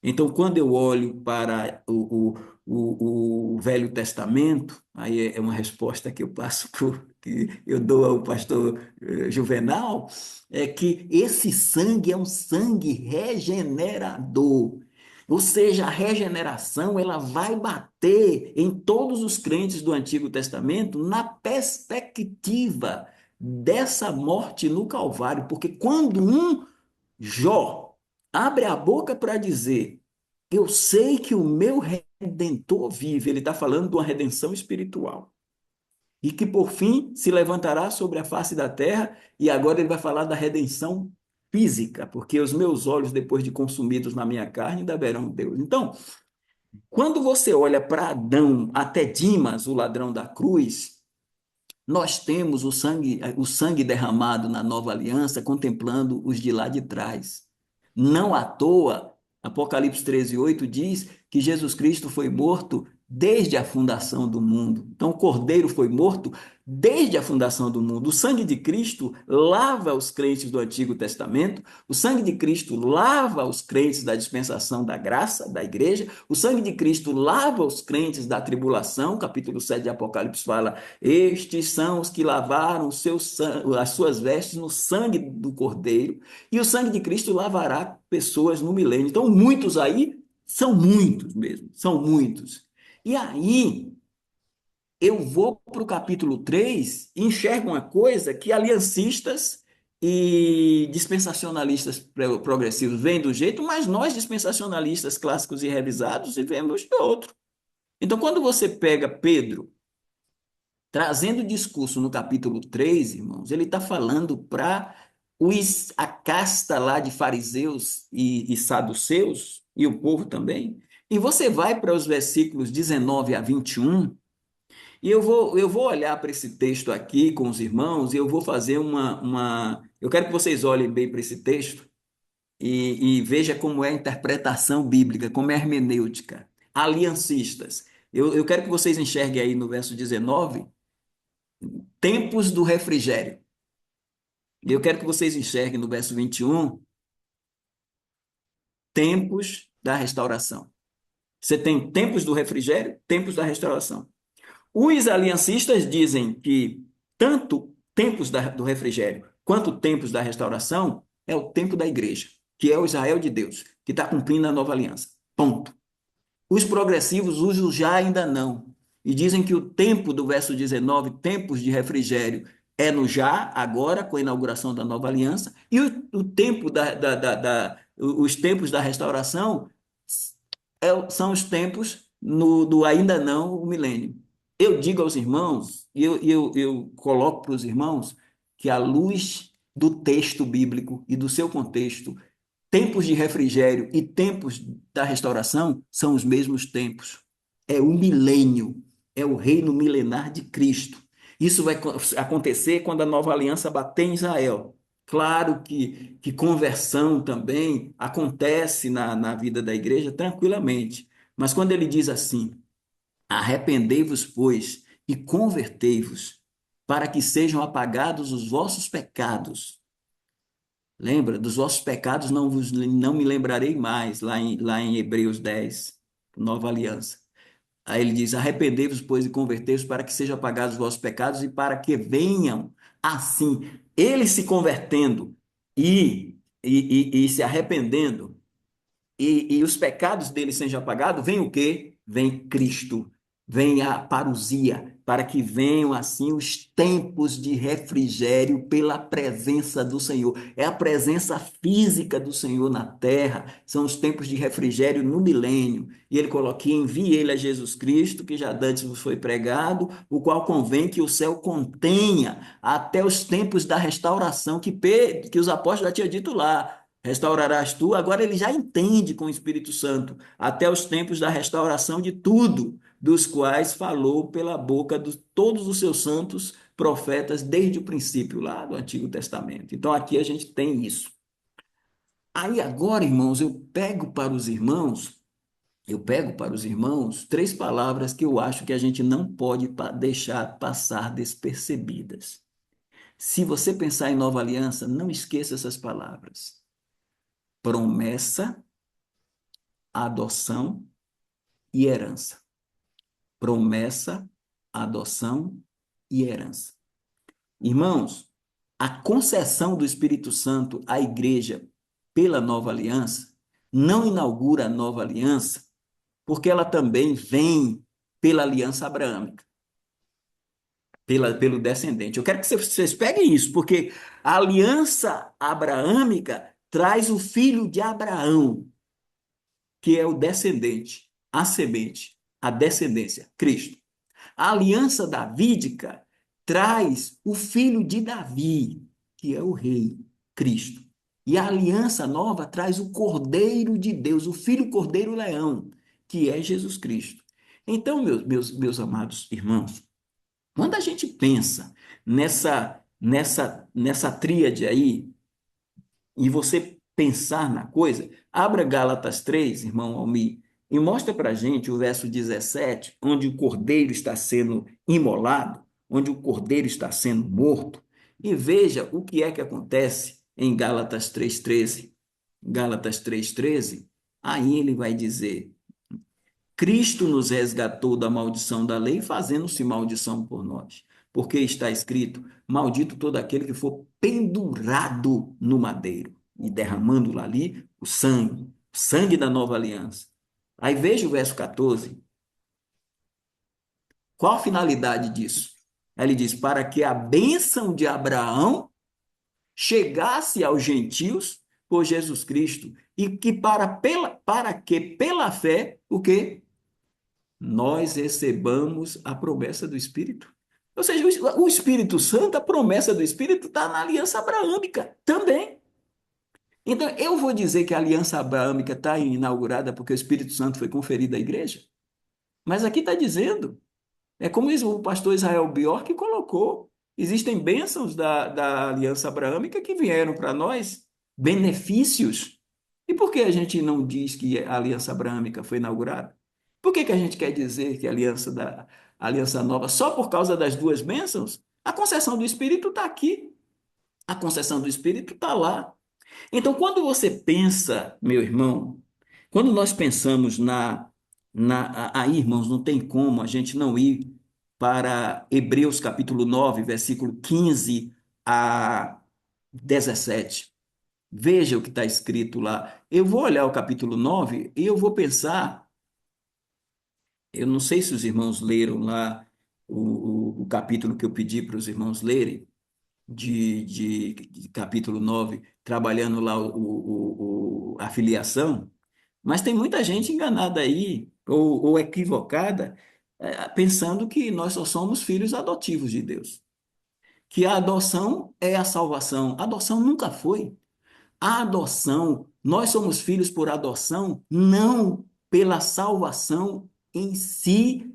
A: Então, quando eu olho para o Velho Testamento, aí é uma resposta que eu passo que eu dou ao pastor Juvenal, é que esse sangue é um sangue regenerador. Ou seja, a regeneração ela vai bater em todos os crentes do Antigo Testamento na perspectiva dessa morte no Calvário, porque quando Jó abre a boca para dizer: Eu sei que o meu redentor vive. Ele está falando de uma redenção espiritual. E que por fim se levantará sobre a face da terra. E agora ele vai falar da redenção física, porque os meus olhos, depois de consumidos na minha carne, ainda verão Deus. Então, quando você olha para Adão até Dimas, o ladrão da cruz, nós temos o sangue derramado na nova aliança, contemplando os de lá de trás. Não à toa, Apocalipse 13:8 diz que Jesus Cristo foi morto desde a fundação do mundo. Então, o Cordeiro foi morto desde a fundação do mundo. O sangue de Cristo lava os crentes do Antigo Testamento, o sangue de Cristo lava os crentes da dispensação da graça, da igreja, o sangue de Cristo lava os crentes da tribulação. Capítulo 7 de Apocalipse fala: Estes são os que lavaram as suas vestes no sangue do Cordeiro, e o sangue de Cristo lavará pessoas no milênio. Então, muitos aí são muitos mesmo, são muitos. E aí, eu vou para o capítulo 3 e enxergo uma coisa que aliancistas e dispensacionalistas progressivos veem do jeito, mas nós, dispensacionalistas clássicos e revisados, vemos de outro. Então, quando você pega Pedro trazendo o discurso no capítulo 3, irmãos, ele está falando para a casta lá de fariseus e saduceus, e o povo também. E você vai para os versículos 19 a 21, e eu vou olhar para esse texto aqui com os irmãos, e eu vou fazer Eu quero que vocês olhem bem para esse texto e veja como é a interpretação bíblica, como é a hermenêutica. Aliancistas. Eu quero que vocês enxerguem aí no verso 19 tempos do refrigério. E eu quero que vocês enxerguem no verso 21, tempos da restauração. Você tem tempos do refrigério, tempos da restauração. Os aliancistas dizem que tanto tempos do refrigério quanto tempos da restauração é o tempo da igreja, que é o Israel de Deus, que está cumprindo a nova aliança. Ponto. Os progressivos usam já ainda não. E dizem que o tempo do verso 19, tempos de refrigério, é no já, agora, com a inauguração da nova aliança, e o tempo os tempos da restauração são os tempos do ainda não, o milênio. Eu digo aos irmãos, e eu coloco para os irmãos, que à luz do texto bíblico e do seu contexto, tempos de refrigério e tempos da restauração são os mesmos tempos. É o milênio, é o reino milenar de Cristo. Isso vai acontecer quando a nova aliança bater em Israel. Claro que conversão também acontece na vida da igreja tranquilamente, mas quando ele diz assim: arrependei-vos, pois, e convertei-vos, para que sejam apagados os vossos pecados. Lembra? Dos vossos pecados não me lembrarei mais, lá em Hebreus 10, nova aliança. Aí ele diz: arrependei-vos, pois, e convertei-vos para que sejam apagados os vossos pecados e para que venham assim, eles se convertendo e se arrependendo, e os pecados deles sejam apagados, vem o quê? Vem Cristo, vem a parousia, para que venham assim os tempos de refrigério pela presença do Senhor. É a presença física do Senhor na terra, são os tempos de refrigério no milênio. E ele coloca: envie ele a Jesus Cristo, que já dantes vos foi pregado, o qual convém que o céu contenha até os tempos da restauração que os apóstolos já tinham dito lá. Restaurarás tu. Agora ele já entende com o Espírito Santo, até os tempos da restauração de tudo, dos quais falou pela boca de todos os seus santos profetas desde o princípio, lá do Antigo Testamento. Então aqui a gente tem isso. Aí agora, irmãos, eu pego para os irmãos três palavras que eu acho que a gente não pode deixar passar despercebidas. Se você pensar em nova aliança, não esqueça essas palavras: promessa, adoção e herança. Promessa, adoção e herança. Irmãos, a concessão do Espírito Santo à igreja pela nova aliança não inaugura a nova aliança, porque ela também vem pela aliança abraâmica, pelo descendente. Eu quero que vocês peguem isso, porque a aliança abraâmica traz o filho de Abraão, que é o descendente, a semente, a descendência, Cristo. A aliança davídica traz o filho de Davi, que é o rei, Cristo. E a aliança nova traz o Cordeiro de Deus, o filho Cordeiro Leão, que é Jesus Cristo. Então, meus amados irmãos, quando a gente pensa nessa tríade aí, e você pensar na coisa, abra Gálatas 3, irmão Almir, e mostra para a gente o verso 17, onde o cordeiro está sendo imolado, onde o cordeiro está sendo morto, e veja o que é que acontece em Gálatas 3,13. Gálatas 3,13, aí ele vai dizer: Cristo nos resgatou da maldição da lei, fazendo-se maldição por nós. Porque está escrito: maldito todo aquele que for pendurado no madeiro, e derramando lá ali o sangue da nova aliança. Aí veja o verso 14. Qual a finalidade disso? Aí ele diz: para que a bênção de Abraão chegasse aos gentios por Jesus Cristo, e que para que pela fé, o quê? Nós recebamos a promessa do Espírito. Ou seja, o Espírito Santo, a promessa do Espírito está na aliança abraâmica também. Então, eu vou dizer que a aliança abraâmica está inaugurada porque o Espírito Santo foi conferido à igreja? Mas aqui está dizendo, é como o pastor Israel Bjork colocou, existem bênçãos da aliança abraâmica que vieram para nós, benefícios. E por que a gente não diz que a aliança abraâmica foi inaugurada? Por que a gente quer dizer que a aliança nova, só por causa das duas bênçãos? A concessão do Espírito está aqui, a concessão do Espírito está lá. Então, quando você pensa, meu irmão, quando nós pensamos aí, irmãos, não tem como a gente não ir para Hebreus capítulo 9, versículo 15 a 17. Veja o que está escrito lá. Eu vou olhar o capítulo 9 e eu vou pensar, eu não sei se os irmãos leram lá o capítulo que eu pedi para os irmãos lerem, de capítulo 9 trabalhando lá a filiação, mas tem muita gente enganada aí, ou equivocada, pensando que nós só somos filhos adotivos de Deus, que a adoção é a salvação. A adoção nunca foi. A adoção, nós somos filhos por adoção, não pela salvação em si,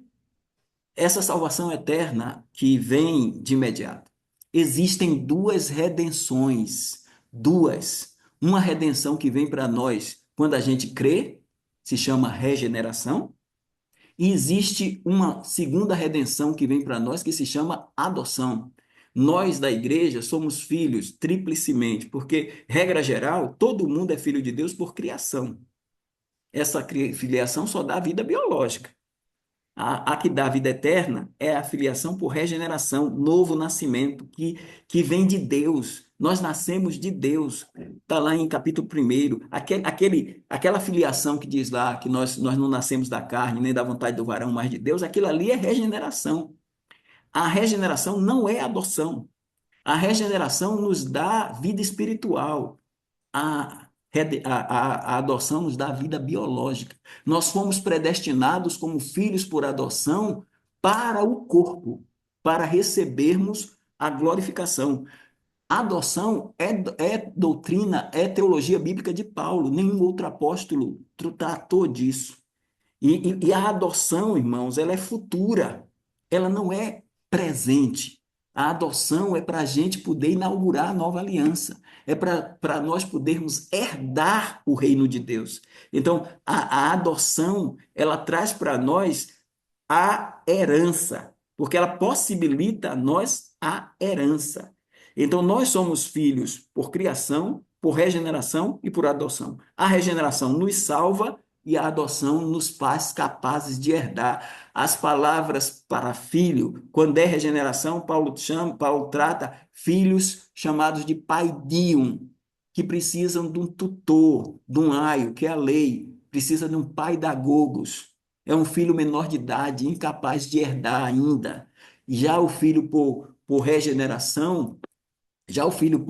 A: essa salvação eterna que vem de imediato. Existem duas redenções, duas. Uma redenção que vem para nós quando a gente crê, se chama regeneração, e existe uma segunda redenção que vem para nós que se chama adoção. Nós da igreja somos filhos triplicemente, porque, regra geral, todo mundo é filho de Deus por criação. Essa filiação só dá vida biológica. A que dá vida eterna é a filiação por regeneração, novo nascimento, que vem de Deus. Nós nascemos de Deus. Está lá em capítulo 1. Aquela filiação que diz lá que nós não nascemos da carne, nem da vontade do varão, mas de Deus, aquilo ali é regeneração. A regeneração não é adoção. A regeneração nos dá vida espiritual. A adoção nos dá vida biológica. Nós fomos predestinados como filhos por adoção para o corpo, para recebermos a glorificação. A adoção é doutrina, é teologia bíblica de Paulo. Nenhum outro apóstolo tratou disso. E a adoção, irmãos, ela é futura, ela não é presente. A adoção é para a gente poder inaugurar a nova aliança, é para nós podermos herdar o reino de Deus. Então, a adoção, ela traz para nós a herança, porque ela possibilita a nós a herança. Então, nós somos filhos por criação, por regeneração e por adoção. A regeneração nos salva e a adoção nos faz capazes de herdar. As palavras para filho, quando é regeneração, Paulo trata filhos chamados de paidium, que precisam de um tutor, de um aio, que é a lei, precisa de um paidagogos. É um filho menor de idade, incapaz de herdar ainda. Já o filho por regeneração, já o filho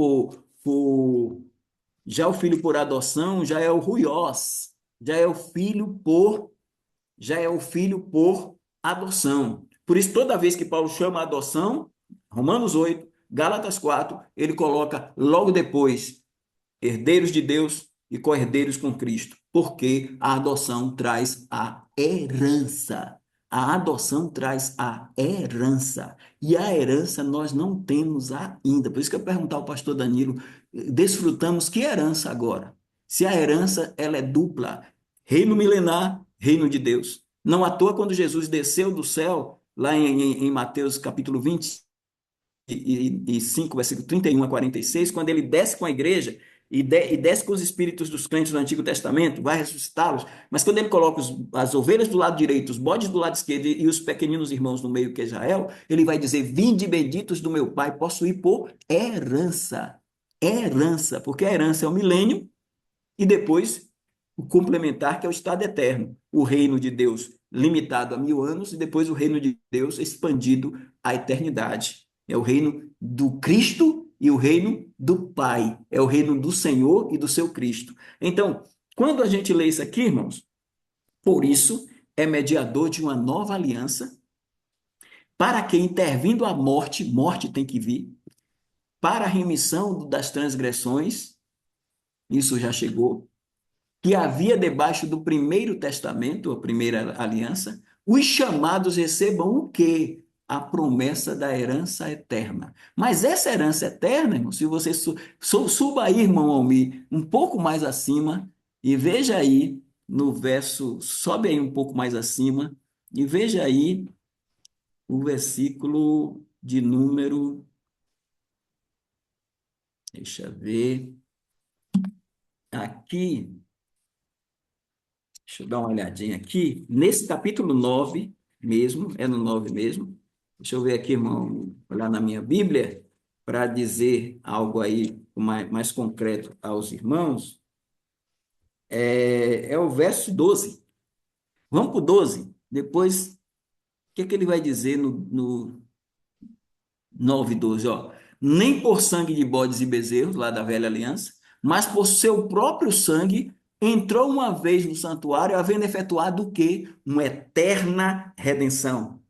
A: já o filho por adoção já é o ruiós, já é o filho já é o filho por adoção. Por isso, toda vez que Paulo chama a adoção, Romanos 8, Gálatas 4, ele coloca logo depois herdeiros de Deus e co-herdeiros com Cristo, porque a adoção traz a herança. A adoção traz a herança. E a herança nós não temos ainda. Por isso que eu perguntar ao pastor Danilo, desfrutamos que herança agora? Se a herança ela é dupla, reino milenar, reino de Deus. Não à toa, quando Jesus desceu do céu, lá em Mateus capítulo 25, versículo 31 a 46, quando ele desce com a igreja e desce com os espíritos dos crentes do Antigo Testamento, vai ressuscitá-los, mas quando ele coloca as ovelhas do lado direito, os bodes do lado esquerdo e os pequeninos irmãos no meio, que é Israel, ele vai dizer: vinde benditos do meu Pai, possuir por herança. Herança, porque a herança é o milênio e depois o complementar, que é o estado eterno, o reino de Deus limitado a 1000 anos e depois o reino de Deus expandido à eternidade. É o reino do Cristo e o reino do Pai. É o reino do Senhor e do seu Cristo. Então, quando a gente lê isso aqui, irmãos, por isso é mediador de uma nova aliança, para que intervindo a morte, morte tem que vir, para a remissão das transgressões, isso já chegou, que havia debaixo do primeiro testamento, a primeira aliança, os chamados recebam o quê? A promessa da herança eterna. Mas essa herança eterna, irmão, se você suba aí, irmão Almir, um pouco mais acima, e veja aí no verso, sobe aí um pouco mais acima, e veja aí o versículo de número, deixa eu ver, aqui. Deixa eu dar uma olhadinha aqui. Nesse capítulo 9 mesmo, é no 9 mesmo. Deixa eu ver aqui, irmão, olhar na minha Bíblia, para dizer algo aí mais concreto aos irmãos. É o verso 12. Vamos para o 12. Depois, o que é que ele vai dizer no 9:12, ó. Nem por sangue de bodes e bezerros, lá da velha aliança, mas por seu próprio sangue, entrou uma vez no santuário, havendo efetuado o quê? Uma eterna redenção.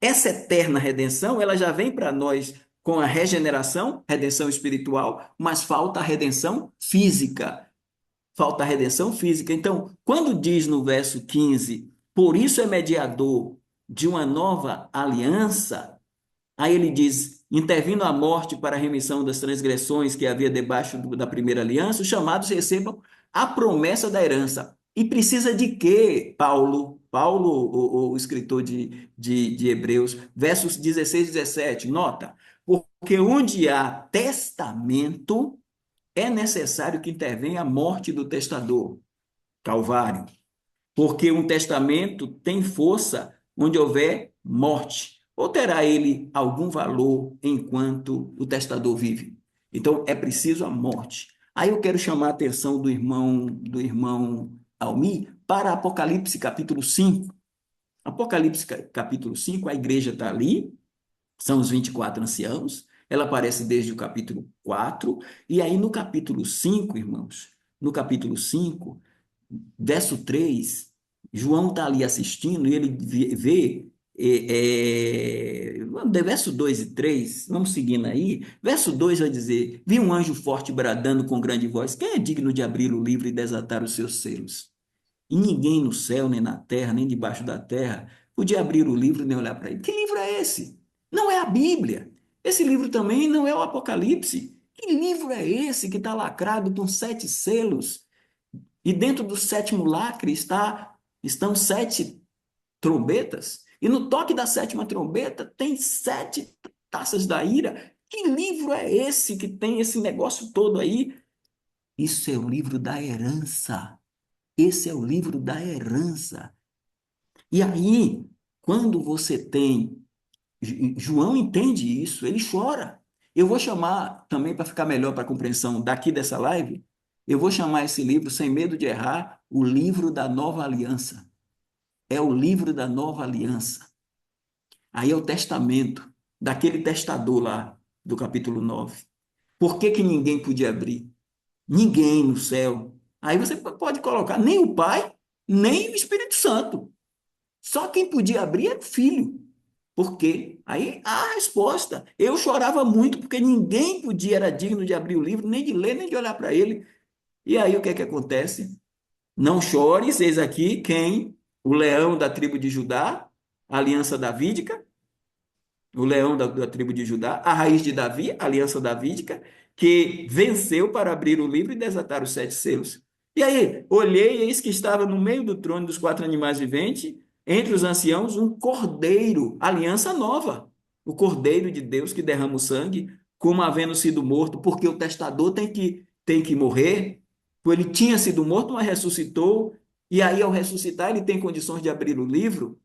A: Essa eterna redenção, ela já vem para nós com a regeneração, redenção espiritual, mas falta a redenção física. Falta a redenção física. Então, quando diz no verso 15, por isso é mediador de uma nova aliança, aí ele diz: intervindo a morte para a remissão das transgressões que havia debaixo da primeira aliança, os chamados recebam a promessa da herança. E precisa de quê, Paulo? Paulo, o escritor de Hebreus, versos 16 e 17, nota, porque onde há testamento, é necessário que intervenha a morte do testador, Calvário, porque um testamento tem força onde houver morte, ou terá ele algum valor enquanto o testador vive? Então é preciso a morte. Aí eu quero chamar a atenção do irmão Almi para Apocalipse capítulo 5. Apocalipse capítulo 5, a igreja está ali, são os 24 anciãos, ela aparece desde o capítulo 4, e aí no capítulo 5, irmãos, no capítulo 5, verso 3, João está ali assistindo e ele vê, verso 2 e 3, vamos seguindo aí. Verso 2 vai dizer: vi um anjo forte bradando com grande voz: quem é digno de abrir o livro e desatar os seus selos? E ninguém no céu, nem na terra, nem debaixo da terra podia abrir o livro nem olhar para ele. Que livro é esse? Não é a Bíblia. Esse livro também não é o Apocalipse. Que livro é esse que está lacrado com 7 selos? E dentro do sétimo lacre estão 7 trombetas. E no toque da sétima trombeta tem 7 taças da ira. Que livro é esse que tem esse negócio todo aí? Isso é o livro da herança. Esse é o livro da herança. E aí, quando você tem. João entende isso, ele chora. Eu vou chamar, também para ficar melhor para a compreensão daqui dessa live, eu vou chamar esse livro, sem medo de errar, o livro da nova aliança. É o livro da nova aliança. Aí é o testamento daquele testador lá do capítulo 9. Por que que ninguém podia abrir? Ninguém no céu. Aí você pode colocar nem o Pai, nem o Espírito Santo. Só quem podia abrir era o Filho. Por quê? Aí a resposta. Eu chorava muito porque ninguém podia, era digno de abrir o livro, nem de ler, nem de olhar para ele. E aí o que é que acontece? Não chores, eis aqui quem? O leão da tribo de Judá, a aliança davídica, o leão da tribo de Judá, a raiz de Davi, a aliança davídica, que venceu para abrir o livro e desatar os 7 selos. E aí, olhei, eis que estava no meio do trono dos 4 animais viventes, entre os anciãos, um cordeiro, aliança nova. O cordeiro de Deus que derrama o sangue, como havendo sido morto, porque o testador tem que morrer. Ele tinha sido morto, mas ressuscitou. E aí, ao ressuscitar, ele tem condições de abrir o livro.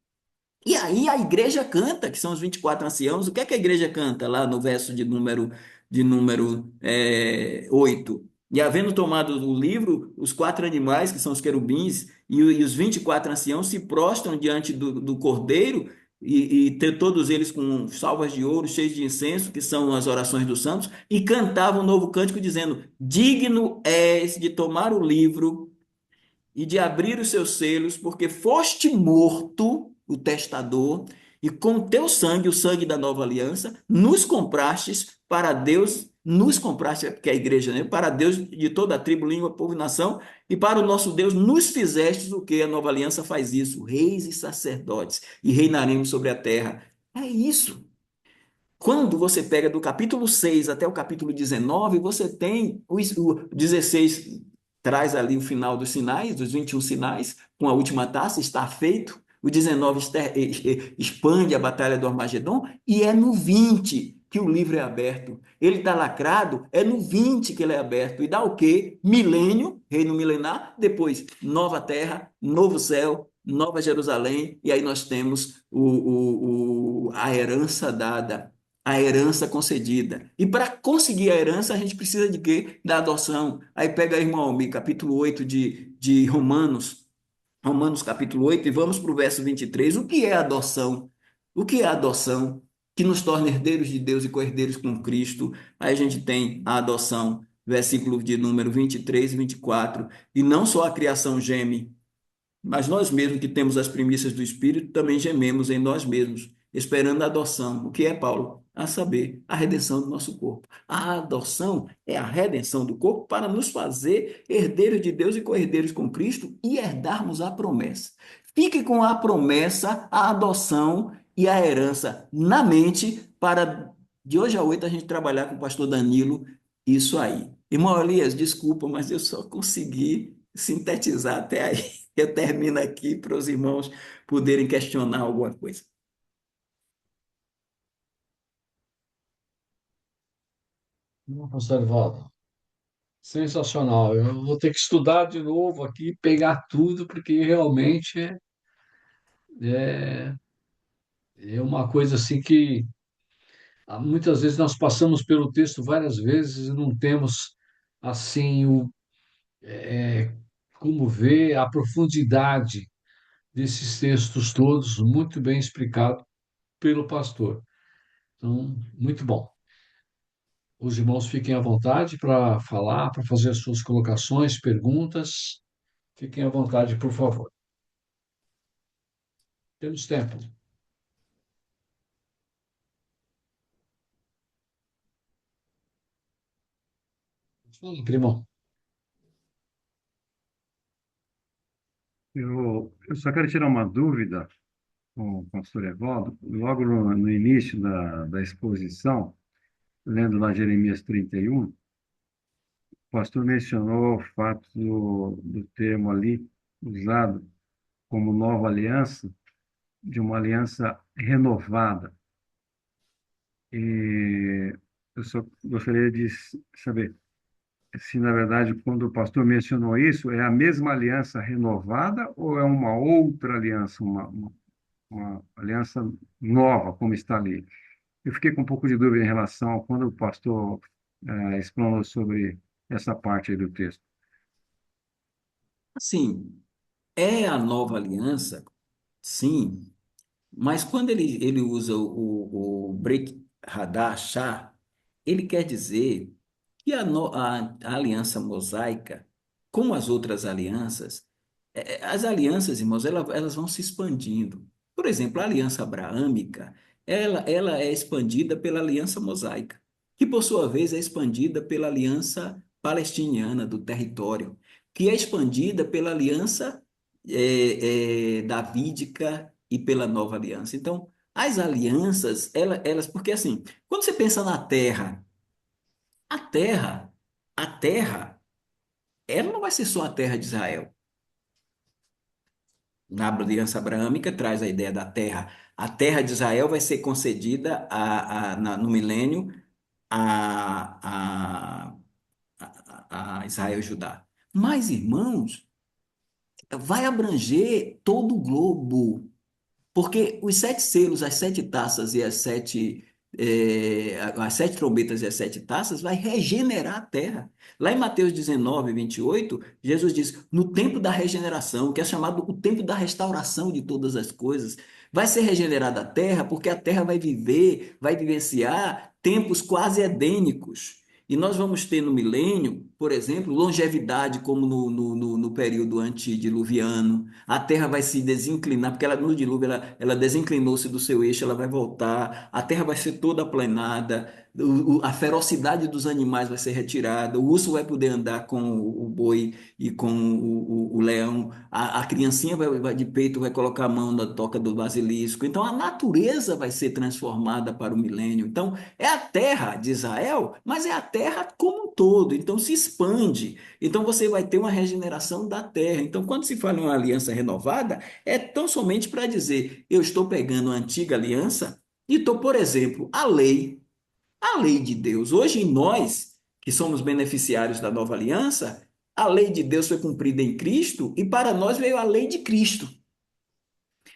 A: E aí a igreja canta, que são os 24 anciãos. O que é que a igreja canta lá no verso de número 8? E havendo tomado o livro, os quatro animais, que são os querubins, e os 24 anciãos se prostram diante do cordeiro, e ter todos eles com salvas de ouro, cheios de incenso, que são as orações dos santos, e cantavam um novo cântico, dizendo: Digno és de tomar o livro e de abrir os seus selos, porque foste morto, o testador, e com teu sangue, o sangue da nova aliança, nos comprastes para Deus, nos compraste, que é a igreja, né? Para Deus de toda a tribo, língua, povo e nação, e para o nosso Deus nos fizestes o que a nova aliança faz isso, reis e sacerdotes, e reinaremos sobre a terra. É isso. Quando você pega do capítulo 6 até o capítulo 19, você tem o 16 traz ali o final dos sinais, dos 21 sinais, com a última taça, está feito. O 19 expande a batalha do Armagedon, e é no 20 que o livro é aberto. Ele está lacrado, é no 20 que ele é aberto. E dá o quê? Milênio, reino milenar, depois nova terra, novo céu, Nova Jerusalém, e aí nós temos a herança dada, a herança concedida. E para conseguir a herança, a gente precisa de quê? Da adoção. Aí pega aí, irmão, capítulo 8 de Romanos, Romanos capítulo 8 e vamos para o verso 23. O que é adoção? O que é adoção? Que nos torna herdeiros de Deus e co-herdeiros com Cristo. Aí a gente tem a adoção, versículo de número 23 e 24. E não só a criação geme, mas nós mesmos que temos as primícias do Espírito também gememos em nós mesmos, esperando a adoção. O que é, Paulo? A saber, a redenção do nosso corpo. A adoção é a redenção do corpo para nos fazer herdeiros de Deus e co-herdeiros com Cristo e herdarmos a promessa. Fique com a promessa, a adoção e a herança na mente para de hoje a 8 a gente trabalhar com o pastor Danilo isso aí. Irmão Elias, desculpa, mas eu só consegui sintetizar até aí. Eu termino aqui para os irmãos poderem questionar alguma coisa.
B: Não, pastor Evaldo, sensacional. Eu vou ter que estudar de novo aqui, pegar tudo, porque realmente é, é uma coisa assim que muitas vezes nós passamos pelo texto várias vezes e não temos assim é, como ver a profundidade desses textos todos, muito bem explicado pelo pastor. Então, muito bom. Os irmãos fiquem à vontade para falar, para fazer as suas colocações, perguntas. Fiquem à vontade, por favor. Temos tempo. Sim, primo.
C: Eu só quero tirar uma dúvida com o pastor Evaldo. Logo no início da exposição, lendo lá Jeremias 31, o pastor mencionou o fato do termo ali usado como nova aliança, de uma aliança renovada. E eu só gostaria de saber se, na verdade, quando o pastor mencionou isso, é a mesma aliança renovada ou é uma outra aliança, uma aliança nova, como está ali. Eu fiquei com um pouco de dúvida em relação a quando o pastor explanou sobre essa parte aí do texto.
A: Assim, é a nova aliança, sim, mas quando ele usa o Brit Hadar Shah, ele quer dizer que a aliança mosaica, como as outras alianças, as alianças, irmãos, elas vão se expandindo. Por exemplo, a aliança abraâmica, ela é expandida pela aliança mosaica, que por sua vez é expandida pela aliança palestiniana do território, que é expandida pela aliança davídica e pela nova aliança. Então, as alianças, porque assim, quando você pensa na terra, a terra, a terra, ela não vai ser só a terra de Israel. Na aliança abraâmica traz a ideia da terra. A terra de Israel vai ser concedida no milênio a, a Israel e Judá. Mas, irmãos, vai abranger todo o globo, porque os sete selos, as sete taças e as sete. as 7 trombetas e as 7 taças, vai regenerar a terra. Lá em Mateus 19, 28, Jesus diz: no tempo da regeneração, que é chamado o tempo da restauração de todas as coisas, vai ser regenerada a terra, porque a terra vai viver, vai vivenciar tempos quase edênicos. E nós vamos ter no milênio, por exemplo, longevidade, como no período antediluviano. A Terra vai se desinclinar, porque ela, no dilúvio ela desinclinou-se do seu eixo, ela vai voltar. A Terra vai ser toda aplanada. A ferocidade dos animais vai ser retirada. O urso vai poder andar com o boi e com o leão. A criancinha vai de peito, vai colocar a mão na toca do basilisco. Então a natureza vai ser transformada para o milênio. Então é a terra de Israel, mas é a terra como um todo. Então se expande. Então você vai ter uma regeneração da terra. Então quando se fala em uma aliança renovada, é tão somente para dizer: eu estou pegando a antiga aliança e estou, por exemplo, a lei de Deus. Hoje nós, que somos beneficiários da nova aliança, a lei de Deus foi cumprida em Cristo e para nós veio a lei de Cristo.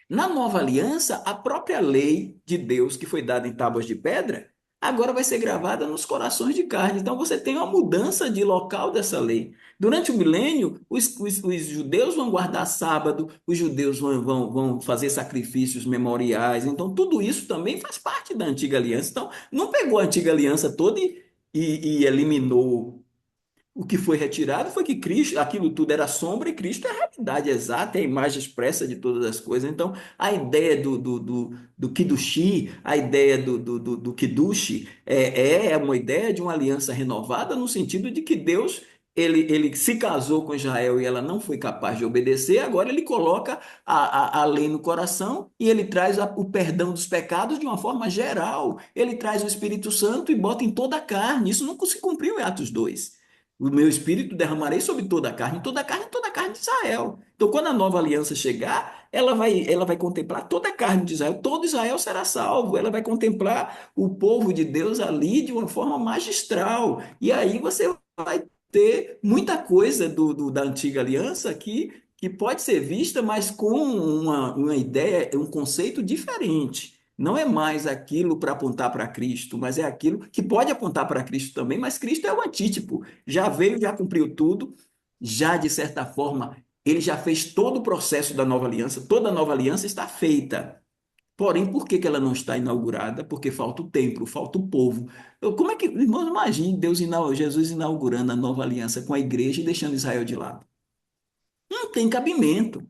A: Na nova aliança, a própria lei de Deus, que foi dada em tábuas de pedra, agora vai ser gravada nos corações de carne. Então você tem uma mudança de local dessa lei. Durante o milênio, os judeus vão guardar sábado, os judeus vão fazer sacrifícios memoriais. Então tudo isso também faz parte da antiga aliança. Então não pegou a antiga aliança toda e eliminou. O que foi retirado foi que Cristo, aquilo tudo era sombra e Cristo é a realidade exata, é a imagem expressa de todas as coisas. Então, a ideia do Kiddushi, a ideia do Kiddush, é uma ideia de uma aliança renovada no sentido de que Deus, ele se casou com Israel e ela não foi capaz de obedecer, agora ele coloca a lei no coração e ele traz o perdão dos pecados de uma forma geral. Ele traz o Espírito Santo e bota em toda a carne. Isso não se cumpriu em Atos 2. O meu espírito derramarei sobre toda a carne, toda a carne de Israel. Então, quando a nova aliança chegar, ela vai contemplar toda a carne de Israel, todo Israel será salvo. Ela vai contemplar o povo de Deus ali de uma forma magistral. E aí você vai ter muita coisa da antiga aliança que pode ser vista, mas com uma ideia, um conceito diferente. Não é mais aquilo para apontar para Cristo, mas é aquilo que pode apontar para Cristo também, mas Cristo é o antítipo. Já veio, já cumpriu tudo, já de certa forma, ele já fez todo o processo da nova aliança, toda a nova aliança está feita. Porém, por que ela não está inaugurada? Porque falta o templo, falta o povo. Como é que, irmãos, imagine Jesus inaugurando a nova aliança com a igreja e deixando Israel de lado. Não tem cabimento.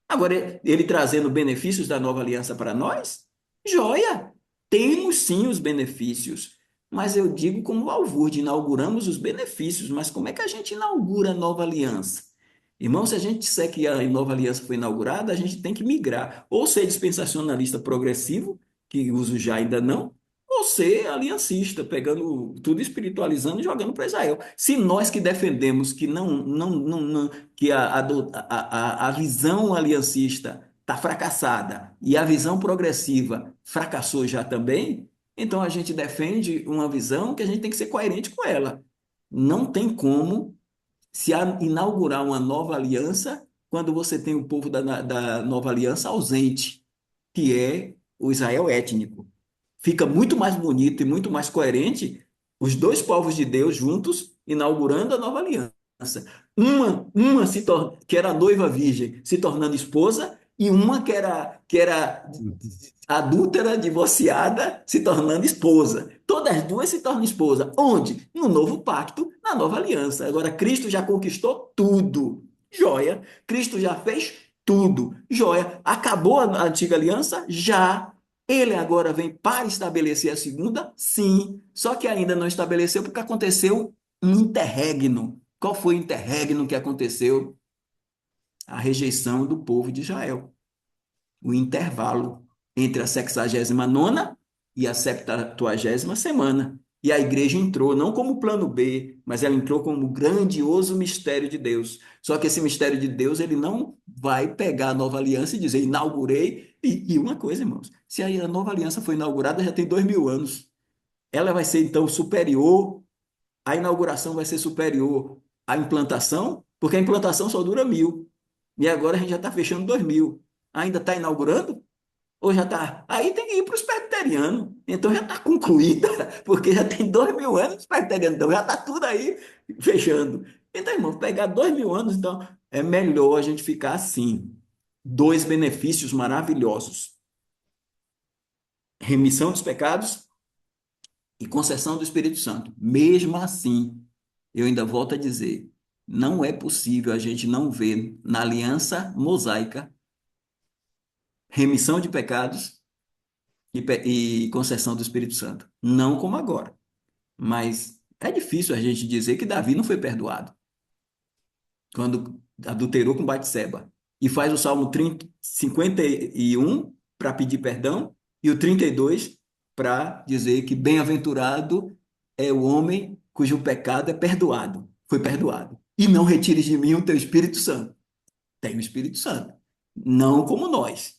A: Agora, ele trazendo benefícios da nova aliança para nós? Joia! Temos sim os benefícios. Mas eu digo como Valverde, inauguramos os benefícios, mas como é que a gente inaugura a nova aliança? Irmão, se a gente disser que a nova aliança foi inaugurada, a gente tem que migrar. Ou ser dispensacionalista progressivo, que uso já ainda não, ou ser aliancista, pegando tudo, espiritualizando e jogando para Israel. Se nós que defendemos que que a visão aliancista está fracassada e a visão progressiva fracassou já também, então a gente defende uma visão que a gente tem que ser coerente com ela. Não tem como inaugurar uma nova aliança quando você tem o povo da nova aliança ausente, que é o Israel étnico. Fica muito mais bonito e muito mais coerente os dois povos de Deus juntos inaugurando a nova aliança. Uma que era noiva virgem se tornando esposa e uma que era adúltera, divorciada, se tornando esposa. Todas as duas se tornam esposa. Onde? No novo pacto, na nova aliança. Agora, Cristo já conquistou tudo. Joia. Cristo já fez tudo. Joia. Acabou a antiga aliança? Já. Ele agora vem para estabelecer a segunda? Sim. Só que ainda não estabeleceu porque aconteceu um interregno. Qual foi o interregno que aconteceu? A rejeição do povo de Israel. O intervalo entre a 69ª e a 70ª semana. E a igreja entrou, não como plano B, mas ela entrou como grandioso mistério de Deus. Só que esse mistério de Deus, ele não vai pegar a nova aliança e dizer, inaugurei. E uma coisa, irmãos, se a nova aliança foi inaugurada, já tem 2000 anos. Ela vai ser, então, superior, a inauguração vai ser superior à implantação, porque a implantação só dura 1000. E agora a gente já está fechando 2000. Ainda está inaugurando? Ou já está? Aí tem que ir para os presbiterianos. Então já está concluída, porque já tem 2.000 anos de presbiteriano. Então já está tudo aí fechando. Então, irmão, pegar 2.000 anos, então é melhor a gente ficar assim. Dois benefícios maravilhosos: remissão dos pecados e concessão do Espírito Santo. Mesmo assim, eu ainda volto a dizer, não é possível a gente não ver na aliança mosaica remissão de pecados e concessão do Espírito Santo. Não como agora. Mas é difícil a gente dizer que Davi não foi perdoado quando adulterou com Batseba. E faz o Salmo 30, 51 para pedir perdão e o 32 para dizer que bem-aventurado é o homem cujo pecado é perdoado, foi perdoado. E não retires de mim o teu Espírito Santo. Tem o Espírito Santo. Não como nós,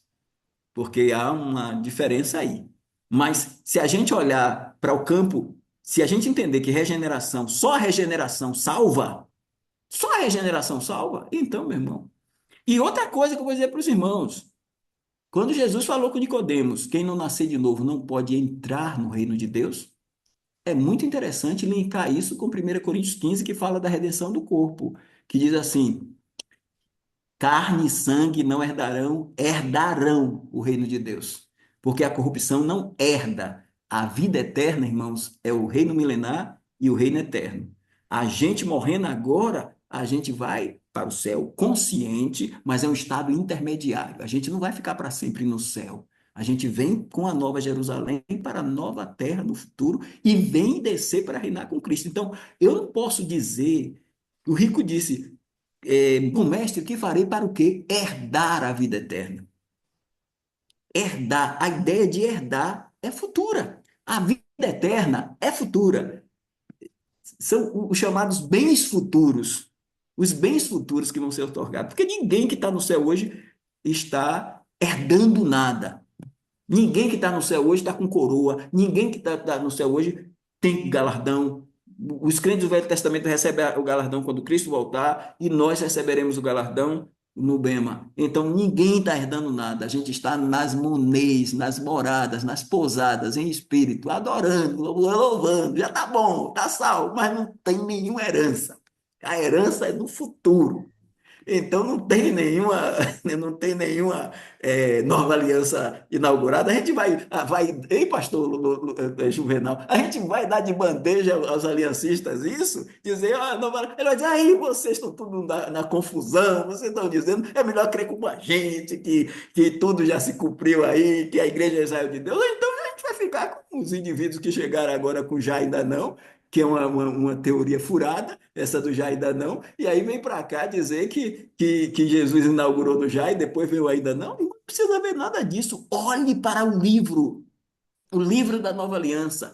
A: porque há uma diferença aí. Mas se a gente olhar para o campo, se a gente entender que regeneração, só a regeneração salva, só a regeneração salva, então, meu irmão. E outra coisa que eu vou dizer para os irmãos, quando Jesus falou com Nicodemos, quem não nascer de novo não pode entrar no reino de Deus, é muito interessante linkar isso com 1 Coríntios 15, que fala da redenção do corpo, que diz assim: carne e sangue não herdarão o reino de Deus. Porque a corrupção não herda. A vida eterna, irmãos, é o reino milenar e o reino eterno. A gente morrendo agora, a gente vai para o céu consciente, mas é um estado intermediário. A gente não vai ficar para sempre no céu. A gente vem com a nova Jerusalém para a nova terra no futuro e vem descer para reinar com Cristo. Então, eu não posso dizer, o rico disse, bom mestre, o que farei para o quê? Herdar a vida eterna. Herdar, a ideia de herdar é futura. A vida eterna é futura. São os chamados bens futuros. Os bens futuros que vão ser otorgados. Porque ninguém que está no céu hoje está herdando nada. Ninguém que está no céu hoje está com coroa. Ninguém que está no céu hoje tem galardão. Os crentes do Velho Testamento recebem o galardão quando Cristo voltar e nós receberemos o galardão no Bema. Então ninguém está herdando nada. A gente está nas monês, nas moradas, nas pousadas, em espírito, adorando, louvando. Já está bom, está salvo, mas não tem nenhuma herança. A herança é do futuro. Então não tem nenhuma nova aliança inaugurada. A gente ei, pastor Juvenal, a gente vai dar de bandeja aos aliancistas isso, dizer, ele vai dizer, aí vocês estão tudo na confusão, vocês estão dizendo, é melhor crer como a gente, que tudo já se cumpriu aí, que a igreja é Israel de Deus. Então a gente vai ficar com os indivíduos que chegaram agora com já ainda não, que é uma teoria furada, essa do já ainda não, e aí vem para cá dizer que Jesus inaugurou no já e depois veio ainda não. Não precisa ver nada disso. Olhe para o livro da nova aliança.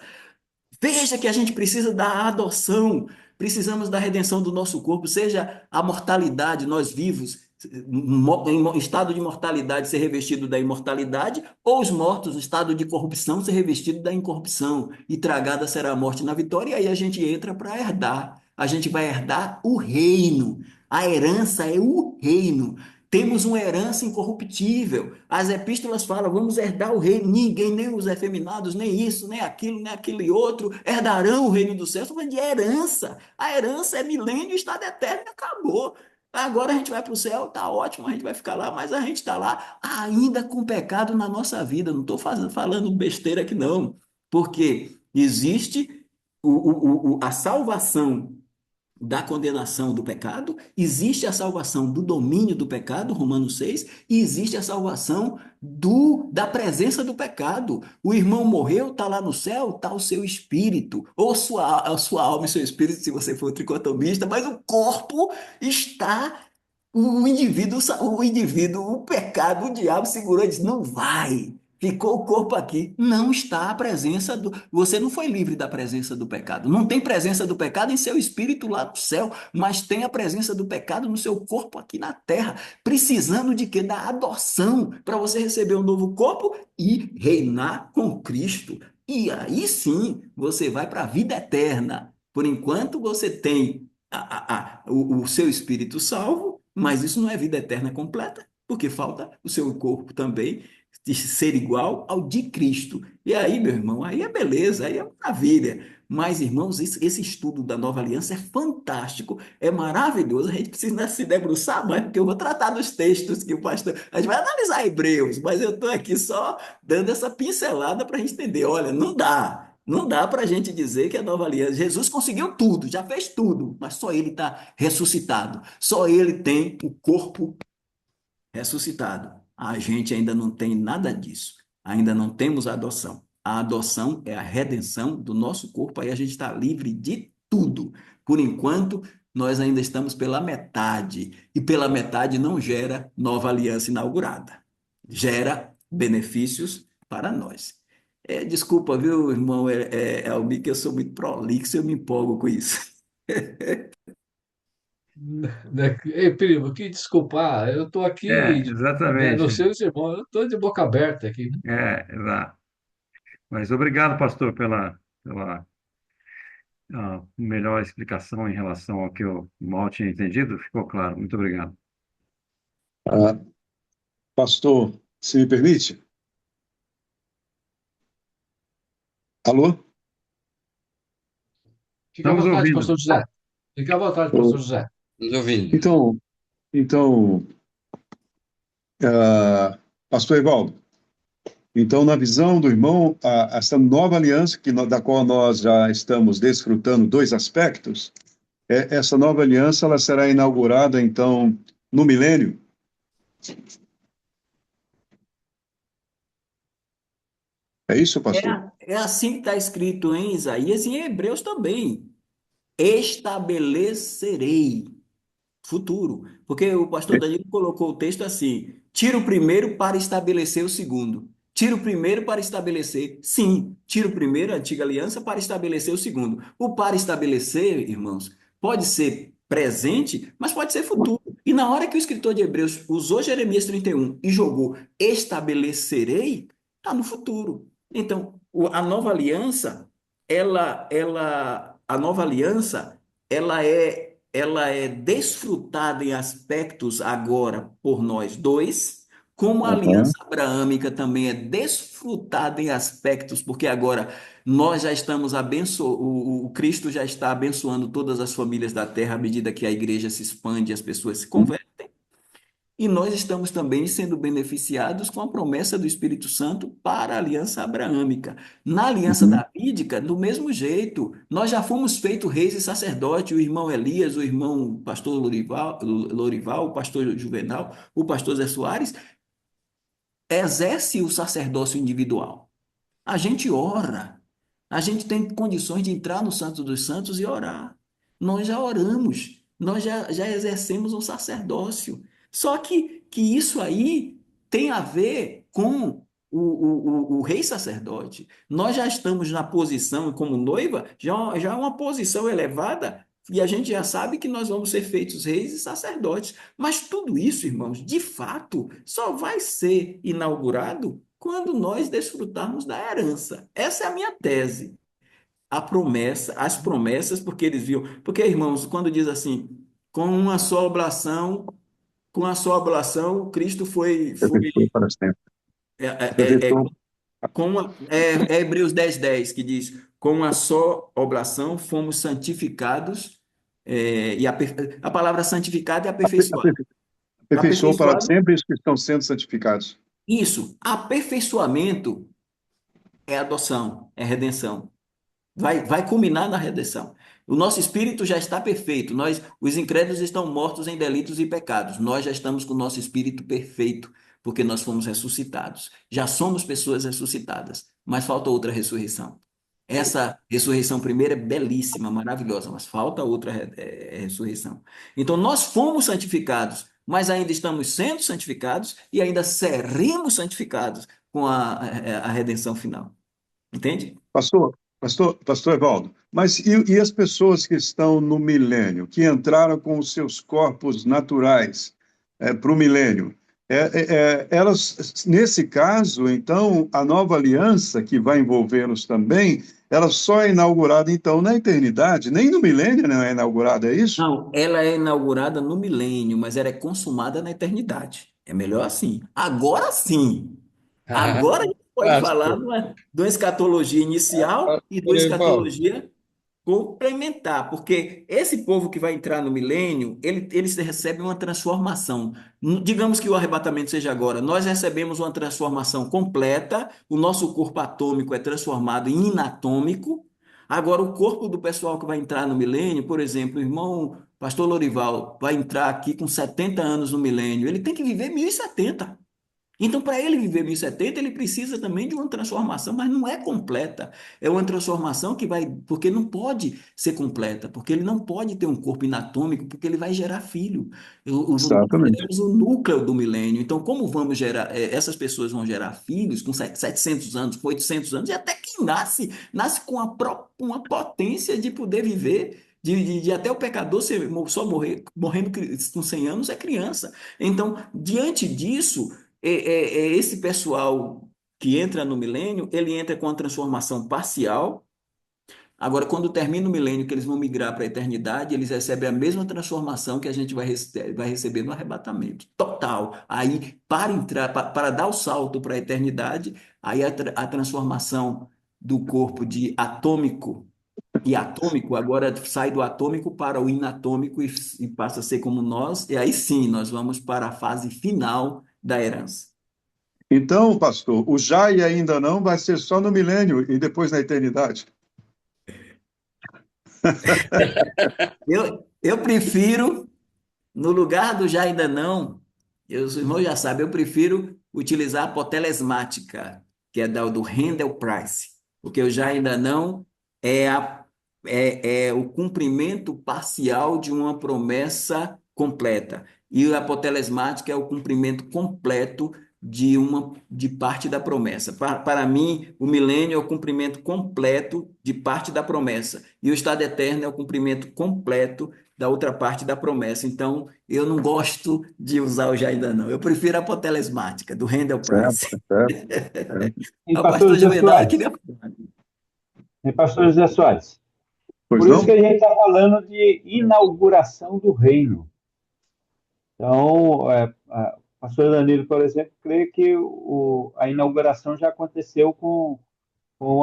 A: Veja que a gente precisa da adoção, precisamos da redenção do nosso corpo, seja a mortalidade, nós vivos, em estado de mortalidade, ser revestido da imortalidade, ou os mortos, no estado de corrupção, ser revestido da incorrupção, e tragada será a morte na vitória, e aí a gente entra para herdar. A gente vai herdar o reino. A herança é o reino. Temos uma herança incorruptível. As epístolas falam, vamos herdar o reino. Ninguém, nem os efeminados, nem isso, nem aquilo, nem aquele outro, herdarão o reino dos céus. Estou falando de herança. A herança é milênio, estado eterno e acabou. Agora a gente vai para o céu, tá ótimo, a gente vai ficar lá, mas a gente está lá ainda com pecado na nossa vida. Não estou falando besteira aqui, não. Porque existe a salvação da condenação do pecado, existe a salvação do domínio do pecado, Romanos 6, e existe a salvação da presença do pecado. O irmão morreu, está lá no céu, está o seu espírito, ou a sua alma e seu espírito, se você for tricotomista, mas o corpo está. O pecado, o diabo segurou e disse: não vai. Ficou o corpo aqui. Não está a presença do. Você não foi livre da presença do pecado. Não tem presença do pecado em seu espírito lá no céu, mas tem a presença do pecado no seu corpo aqui na terra. Precisando de quê? Da adoção, para você receber um novo corpo e reinar com Cristo. E aí sim você vai para a vida eterna. Por enquanto você tem o seu espírito salvo, mas isso não é vida eterna completa, porque falta o seu corpo também de ser igual ao de Cristo. E aí, meu irmão, aí é beleza, aí é maravilha. Mas, irmãos, esse estudo da nova aliança é fantástico, é maravilhoso. A gente precisa se debruçar mais, porque eu vou tratar dos textos que o pastor. A gente vai analisar Hebreus, mas eu estou aqui só dando essa pincelada para a gente entender. Olha, não dá. Não dá para a gente dizer que a nova aliança. Jesus conseguiu tudo, já fez tudo, mas só ele está ressuscitado. Só ele tem o corpo ressuscitado. A gente ainda não tem nada disso. Ainda não temos a adoção. A adoção é a redenção do nosso corpo, aí a gente está livre de tudo. Por enquanto, nós ainda estamos pela metade, e pela metade não gera nova aliança inaugurada. Gera benefícios para nós. Desculpa, viu, irmão Almir, que eu sou muito prolixo, eu me empolgo com isso.
B: Né? Ei, primo, que desculpar, eu estou aqui, né,
C: Exatamente.
B: não sei os irmãos, eu estou de boca aberta aqui.
C: Exato. Mas obrigado, pastor, pela melhor explicação em relação ao que eu mal tinha entendido. Ficou claro. Muito obrigado.
D: Ah, pastor, se me permite? Alô?
B: Fique à
C: Estamos
B: vontade,
C: ouvindo.
B: pastor José. Fique à vontade, pastor José.
E: Nos ouvindo.
D: Então, pastor Evaldo, então, na visão do irmão, essa nova aliança, da qual nós já estamos desfrutando dois aspectos, essa nova aliança ela será inaugurada, então, no milênio. É isso, pastor?
A: É assim que está escrito em Isaías e em Hebreus também. Estabelecerei. Futuro. Porque o pastor Danilo colocou o texto assim: tira o primeiro para estabelecer o segundo. Tira o primeiro para estabelecer. Sim, tira o primeiro, a antiga aliança, para estabelecer o segundo. O para estabelecer, irmãos, pode ser presente, mas pode ser futuro. E na hora que o escritor de Hebreus usou Jeremias 31 e jogou estabelecerei, está no futuro. Então, a nova aliança, a nova aliança, ela é desfrutada em aspectos agora por nós dois, como a aliança
D: Uhum.
A: abraâmica também é desfrutada em aspectos, porque agora nós já estamos abençoando, o Cristo já está abençoando todas as famílias da terra à medida que a igreja se expande e as pessoas se convertem. E nós estamos também sendo beneficiados com a promessa do Espírito Santo para a aliança abraâmica. Na aliança
D: Uhum.
A: davídica, do mesmo jeito, nós já fomos feitos reis e sacerdotes, o irmão Elias, o irmão pastor Lorival, o pastor Juvenal, o pastor Zé Soares, exerce o sacerdócio individual. A gente ora. A gente tem condições de entrar no Santo dos Santos e orar. Nós já oramos. Nós já exercemos um sacerdócio. Só que isso aí tem a ver com o rei sacerdote. Nós já estamos na posição, como noiva, já é uma posição elevada, e a gente já sabe que nós vamos ser feitos reis e sacerdotes. Mas tudo isso, irmãos, de fato, só vai ser inaugurado quando nós desfrutarmos da herança. Essa é a minha tese. A promessa, as promessas, porque eles viam. Porque, irmãos, quando diz assim, com uma só oblação, com a só oblação, Cristo foi
D: Aperfeiçoou para sempre.
A: é, é, é,
D: Aperfeiçoou.
A: é Hebreus 10:10 que diz, com a só oblação fomos santificados, a palavra santificado é
D: ape-
A: aperfeiçoado.
D: aperfei- Aperfeiçoou para
A: Aperfeiçoado,
D: sempre os que estão sendo santificados.
A: isso, aperfeiçoamento é adoção, é redenção. Vai culminar na redenção. O nosso espírito já está perfeito. Os incrédulos estão mortos em delitos e pecados. Nós já estamos com o nosso espírito perfeito, porque nós fomos ressuscitados. Já somos pessoas ressuscitadas, mas falta outra ressurreição. Essa ressurreição primeira é belíssima, maravilhosa, mas falta outra ressurreição. Então nós fomos santificados, mas ainda estamos sendo santificados e ainda seremos santificados com a redenção final. Entende?
D: Pastor Evaldo, mas e as pessoas que estão no milênio, que entraram com os seus corpos naturais para o milênio? Elas, nesse caso, então, a nova aliança que vai envolvê-los também, ela só é inaugurada, então, na eternidade, nem no milênio não é inaugurada, é isso?
A: Não, ela é inaugurada no milênio, mas ela é consumada na eternidade. É melhor assim. Agora sim. Agora a gente pode falar
E: Pastor,
A: de uma escatologia inicial e de uma
E: pastor Evaldo,
A: escatologia complementar, porque esse povo que vai entrar no milênio, eles recebem uma transformação. Digamos que o arrebatamento seja agora, nós recebemos uma transformação completa, o nosso corpo atômico é transformado em inatômico. Agora, o corpo do pessoal que vai entrar no milênio, por exemplo, o irmão Pastor Lorival vai entrar aqui com 70 anos no milênio, ele tem que viver 1070. Então, para ele viver 1070, ele precisa também de uma transformação, mas não é completa. É uma transformação que vai, porque não pode ser completa, porque ele não pode ter um corpo inatômico, porque ele vai gerar filho. Nós
D: Exatamente.
A: teremos o núcleo do milênio. Então, como vamos gerar, essas pessoas vão gerar filhos com 700 anos, com 800 anos, e até quem nasce com uma potência de poder viver. De até o pecador só morrendo com 100 anos é criança. Então, diante disso, esse pessoal que entra no milênio, ele entra com a transformação parcial. Agora, quando termina o milênio, que eles vão migrar para a eternidade, eles recebem a mesma transformação que a gente vai receber no arrebatamento. Total. Aí, para entrar, para dar o salto para a eternidade, aí a transformação do corpo de atômico e atômico agora sai do atômico para o inatômico e passa a ser como nós, e aí sim nós vamos para a fase final da herança.
D: Então, pastor, o já e ainda não vai ser só no milênio e depois na eternidade.
A: Eu prefiro, no lugar do já ainda não, os irmãos já sabem, eu prefiro utilizar a apotelesmática, que é do Handel Price, porque o já ainda não é, é o cumprimento parcial de uma promessa completa. E a apotelesmática é o cumprimento completo de parte da promessa. Para mim, o milênio é o cumprimento completo de parte da promessa. E o estado eterno é o cumprimento completo da outra parte da promessa. Então, eu não gosto de usar o já ainda não. Eu prefiro a apotelesmática, do Handel
D: Certo,
A: Price.
D: certo, certo.
F: E
A: O
F: pastor
A: pastor
F: José
A: Juvenal
F: Soares,
A: queria.
F: e pastor José Soares.
D: Pois
F: Por isso que
D: não?
F: a gente está falando de inauguração do reino. Então, o pastor Danilo, por exemplo, crê que a inauguração já aconteceu com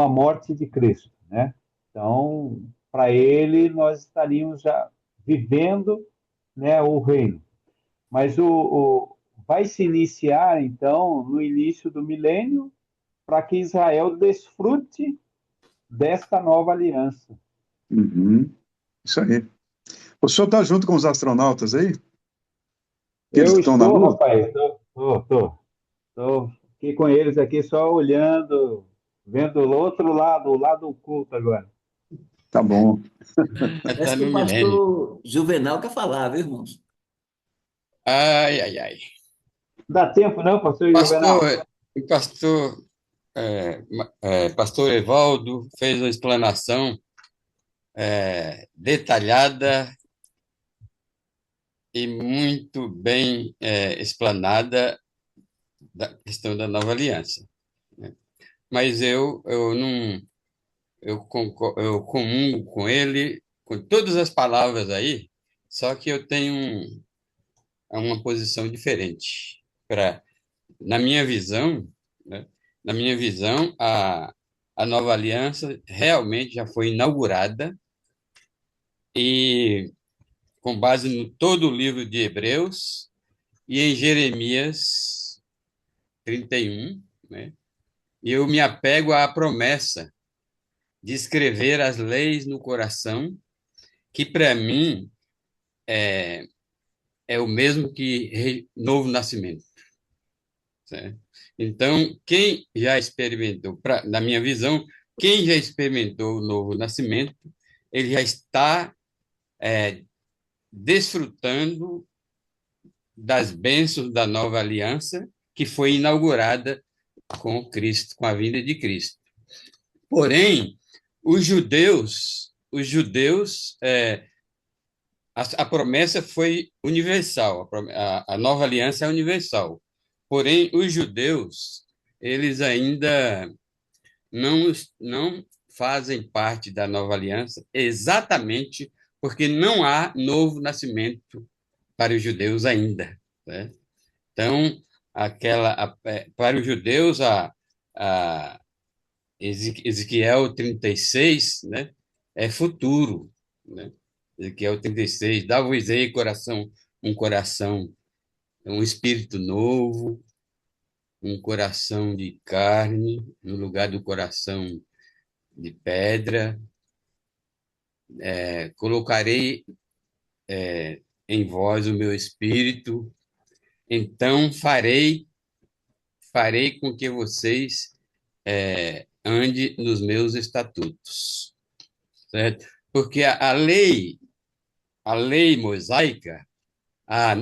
F: a morte de Cristo, né? Então, para ele, nós estaríamos já vivendo, né, o reino. Mas vai se iniciar, então, no início do milênio, para que Israel desfrute desta nova aliança.
D: Uhum. Isso aí. O senhor está junto com os astronautas aí? Que eles
F: Eu
D: estão na
F: estou,
D: Lua?
F: rapaz, estou aqui com eles aqui só olhando, vendo o outro lado, o lado oculto agora.
D: Tá bom.
A: Parece
E: está
A: que
E: no
A: o
E: milênio.
A: pastor Juvenal quer falar, viu, irmãos?
E: Ai, ai, ai.
F: Dá tempo não, pastor Juvenal?
E: O pastor, pastor Evaldo fez uma explanação detalhada e muito bem explanada da questão da nova aliança, né? Mas eu não eu comungo com ele com todas as palavras aí, só que eu tenho uma posição diferente. Na minha visão, né? Na minha visão, a nova aliança realmente já foi inaugurada e com base no todo o livro de Hebreus e em Jeremias 31, né? E eu me apego à promessa de escrever as leis no coração, que para mim é o mesmo que novo nascimento, certo? Então, quem já experimentou, na minha visão, quem já experimentou o novo nascimento, ele já está desfrutando das bênçãos da nova aliança que foi inaugurada com Cristo, com a vinda de Cristo. Porém, a promessa foi universal, a nova aliança é universal. Porém, os judeus, eles ainda não fazem parte da nova aliança exatamente porque não há novo nascimento para os judeus ainda, né? Então, para os judeus, a Ezequiel 36, né, é futuro, né? Ezequiel 36, dá-vos-ei coração, um espírito novo, um coração de carne, no lugar do coração de pedra. Colocarei em vós o meu espírito, então farei com que vocês ande nos meus estatutos, certo? Porque a lei mosaica, a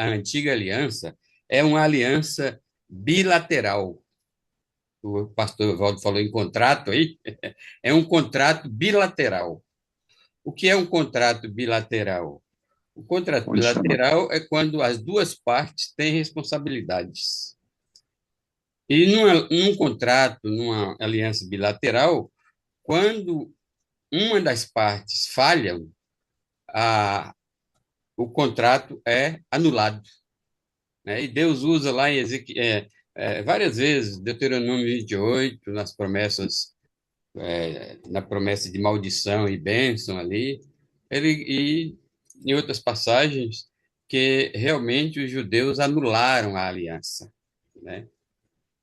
E: antiga aliança, é uma aliança bilateral. O pastor Evaldo falou em contrato aí, é um contrato bilateral. O que é um contrato bilateral? O contrato
D: Condicional.
E: bilateral é quando as duas partes têm responsabilidades. E num contrato, numa aliança bilateral, quando uma das partes falha, o contrato é anulado, né? E Deus usa lá em várias vezes, Deuteronômio 28, na promessa de maldição e bênção ali, e em outras passagens, que realmente os judeus anularam a aliança, né?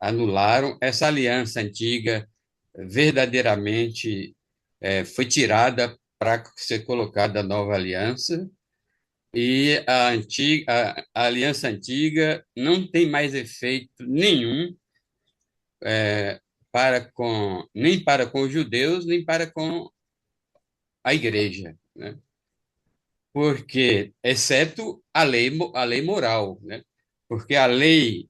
E: Anularam essa aliança antiga, verdadeiramente foi tirada para ser colocada a nova aliança, e a aliança antiga não tem mais efeito nenhum nem para com os judeus, nem para com a igreja, né? Porque, exceto a lei moral, né? Porque a lei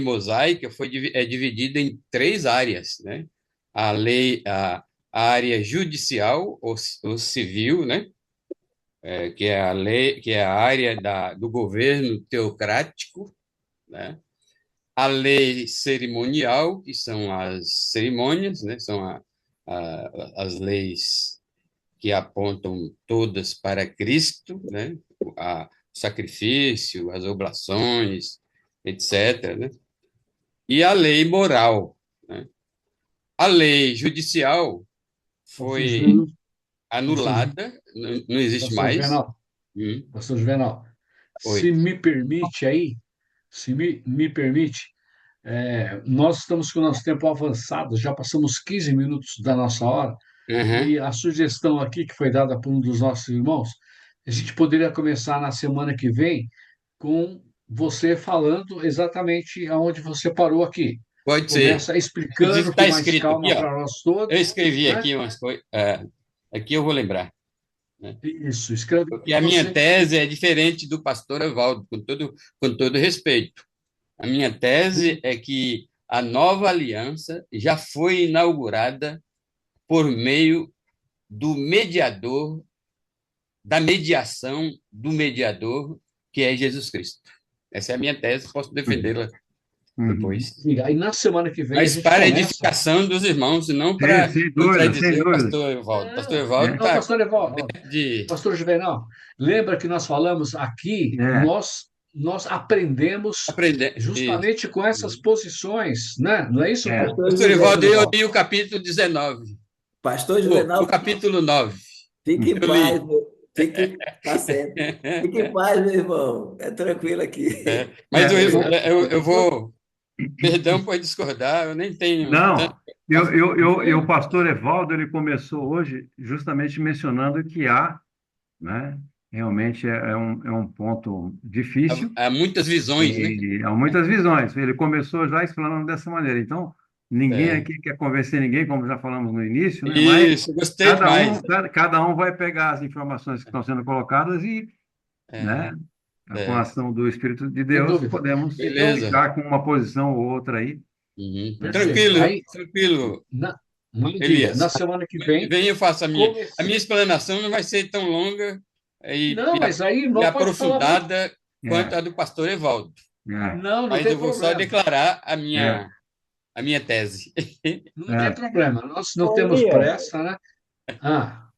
E: mosaica é dividida em três áreas, né? A área judicial, ou civil, né? Que é a lei, que é a área do governo teocrático, né? A lei cerimonial, que são as cerimônias, né? São as leis que apontam todas para Cristo, né? O sacrifício, as oblações, etc., né? E a lei moral, né? A lei judicial
B: Pastor
E: foi
B: Juvenal, pastor,
E: anulada, não existe
B: pastor
E: mais.
B: Juvenal, pastor Juvenal,
E: Oi.
B: se me permite aí, se me permite, nós estamos com o nosso tempo avançado, já passamos 15 minutos da nossa hora,
E: Uhum.
B: e a sugestão aqui que foi dada por um dos nossos irmãos, a gente poderia começar na semana que vem com você falando exatamente aonde você parou aqui.
E: Pode ser.
B: Começa
E: Inclusive,
B: explicando com
E: está
B: mais
E: escrito aqui,
B: calma
E: ó.
B: para nós
E: Eu
B: todos,
E: escrevi
B: né?
E: aqui umas coisas. Aqui eu vou lembrar, né?
B: Isso, escreve
E: Porque
B: que
E: a minha
B: você.
E: tese é diferente do pastor Evaldo, com todo respeito. A minha tese é que a nova aliança já foi inaugurada por meio do mediador, da mediação do mediador, que é Jesus Cristo. Essa é a minha tese, posso defendê-la
C: Uhum.
E: depois.
B: E aí na semana que vem a
E: Mas
B: gente
E: para a
B: começa.
E: edificação dos irmãos, e não
C: Sem,
E: para
C: sem dúvida, sem
E: contradizer o
C: dúvida.
E: pastor Evaldo. O pastor
B: Não,
E: Evaldo
C: É,
B: não,
E: está
B: pastor Evaldo, ó,
E: de.
B: pastor Juvenal, lembra que nós falamos aqui,
C: é,
B: nós aprendemos
E: Aprender. Isso.
B: justamente com essas posições, né? Não é isso,
C: é.
B: pastor?
A: Pastor
E: Pastor Evaldo,
A: Juvenal,
E: eu li o capítulo 19.
A: Pastor
E: O
A: Juvenal,
E: capítulo 9.
A: fique em
E: Eu li.
A: paz, tá certo. Fique em paz, meu irmão. É tranquilo aqui.
E: Mas eu,
C: É,
E: eu vou. Perdão por discordar, eu nem tenho tanto.
C: não, o pastor Evaldo, ele começou hoje justamente mencionando que há, né, realmente é um ponto difícil
E: Há muitas visões, né?
C: e há muitas visões. Ele começou já explanando dessa maneira. Então, ninguém
E: É.
C: aqui quer convencer ninguém, como já falamos no início, né? Mas
E: Isso, gostei demais.
C: cada um vai pegar as informações que estão sendo colocadas e,
E: É,
C: né, com a
E: é.
C: ação do Espírito de
B: Sem
C: Deus,
B: dúvida.
C: podemos
B: Então,
E: Beleza.
C: ficar com uma posição ou outra aí.
E: Uhum.
B: perfeito.
E: Tranquilo,
B: Aí,
E: tranquilo,
B: maravilha. Na
E: Elias.
B: semana que vem,
E: Vem, eu faço a minha. A
B: comece...
E: minha explanação não vai ser tão longa
B: Não, mas aí
E: e
B: não pode falar muito.
E: aprofundada quanto
C: É,
E: a do pastor Evaldo.
C: é,
B: Não, não
E: Mas
B: tem
E: eu vou só
B: problema.
E: declarar
C: é,
E: a minha tese.
B: Não tem
C: é.
B: problema. Nós não
F: Ô,
B: temos
F: Elias,
B: pressa, né? Ah,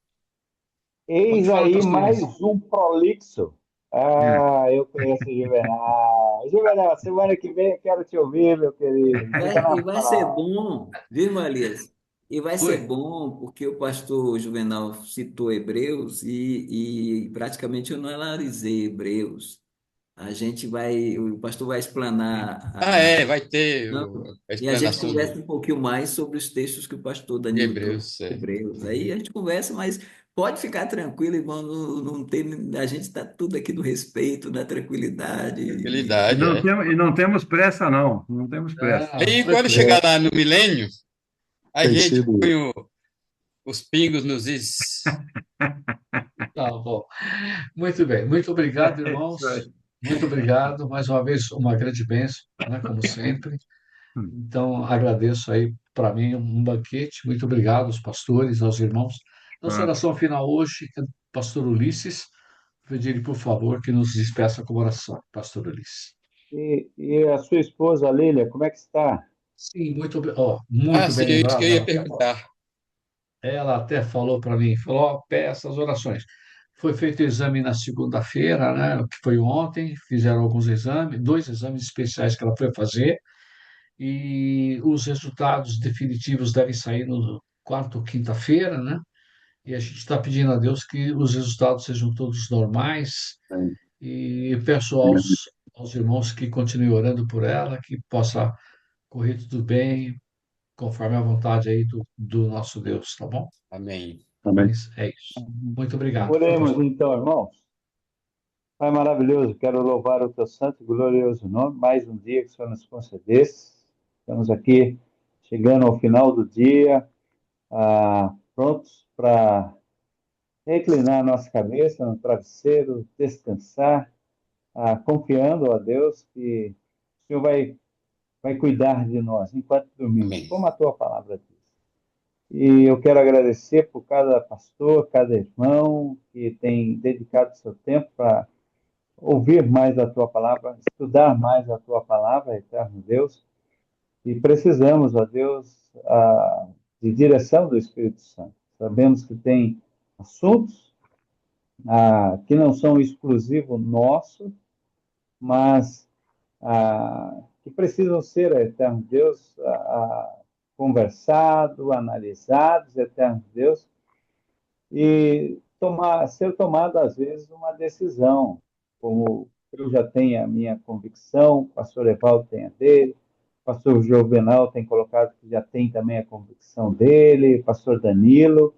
B: pode
F: eis
B: falar,
F: aí
B: pastor.
F: mais um prolixo.
C: É.
F: Ah, eu conheço o Juvenal. Juvenal, semana que vem eu quero te ouvir, meu querido. Não fica na
A: E vai ser
F: pau.
A: bom, viu, Elias? E vai ser
B: Oi.
A: bom porque o pastor Juvenal citou Hebreus e praticamente eu não analisei Hebreus. A gente vai, o pastor vai explanar
E: Ah, é, vai ter
A: não,
E: a
A: e a gente
E: explanação
A: conversa um pouquinho mais sobre os textos que o pastor
E: de
A: Danilo trouxe,
E: Hebreus. É.
A: Hebreus. Aí
E: Uhum.
A: a gente conversa, mas pode ficar tranquilo, irmão, não tem, a gente está tudo aqui no respeito, na tranquilidade.
C: E
E: Tranquilidade,
C: não,
E: é.
C: tem, e não temos pressa, não. Não temos pressa.
B: Ah,
E: Aí, quando
B: tranquilo.
E: chegar lá no milênio, a
D: Tem
E: gente
D: sido.
E: põe os pingos nos is.
B: Tá bom. Muito bem. Muito obrigado,
C: É isso
B: irmãos.
C: aí.
B: Muito obrigado. Mais uma vez, uma grande bênção, né? Como sempre. Então, agradeço aí, para mim, um banquete. Muito obrigado aos pastores, aos irmãos. Nossa
C: Claro.
B: oração final hoje é do pastor Ulisses. Pedir, por favor, que nos despeça com oração, pastor Ulisses.
F: E a sua esposa, Lília, como é que está?
B: Sim, muito
E: Ah, sim,
B: bem
E: é isso que
B: lembrado.
E: eu ia perguntar.
B: Ela até falou para mim, falou, ó, peça as orações. Foi feito o exame na segunda-feira, né, que foi ontem, fizeram alguns exames, dois exames especiais que ela foi fazer, e os resultados definitivos devem sair no quarta ou quinta-feira, né? E a gente está pedindo a Deus que os resultados sejam todos normais, e peço aos irmãos que continuem orando por ela, que possa correr tudo bem, conforme a vontade aí do nosso Deus, tá bom?
E: Amém.
D: Amém.
B: Mas é isso. Muito obrigado, viu,
F: Oremos
B: pastor?
F: então, irmãos. Pai maravilhoso, quero louvar o teu santo e glorioso nome, mais um dia que o Senhor nos concedesse. Estamos aqui chegando ao final do dia, prontos para reclinar a nossa cabeça no travesseiro, descansar, confiando a Deus que o Senhor vai cuidar de nós enquanto dormimos,
E: Amém.
F: como a tua palavra diz. E eu quero agradecer por cada pastor, cada irmão que tem dedicado seu tempo para ouvir mais a tua palavra, estudar mais a tua palavra, eterno Deus. E precisamos, ó Deus, de direção do Espírito Santo. Sabemos que tem assuntos que não são exclusivos nossos, mas que precisam ser, eterno Deus, conversados, analisados, eterno Deus, e ser tomada, às vezes, uma decisão, como eu já tenho a minha convicção, o pastor Evaldo tem a dele, o pastor Juvenal tem colocado que já tem também a convicção dele, o pastor Danilo,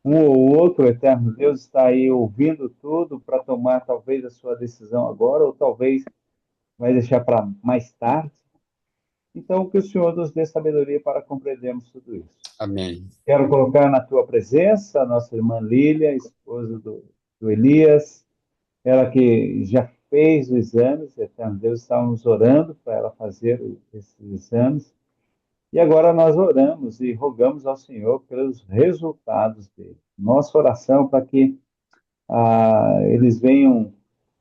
F: um ou outro, o eterno Deus está aí ouvindo tudo para tomar talvez a sua decisão agora, ou talvez vai deixar para mais tarde. Então, que o Senhor nos dê sabedoria para compreendermos tudo isso.
E: Amém.
F: Quero colocar na tua presença a nossa irmã Lília, esposa do Elias, ela que já fez os exames, eterno Deus, estávamos orando para ela fazer esses exames, e agora nós oramos e rogamos ao Senhor pelos resultados dele. Nossa oração para que eles venham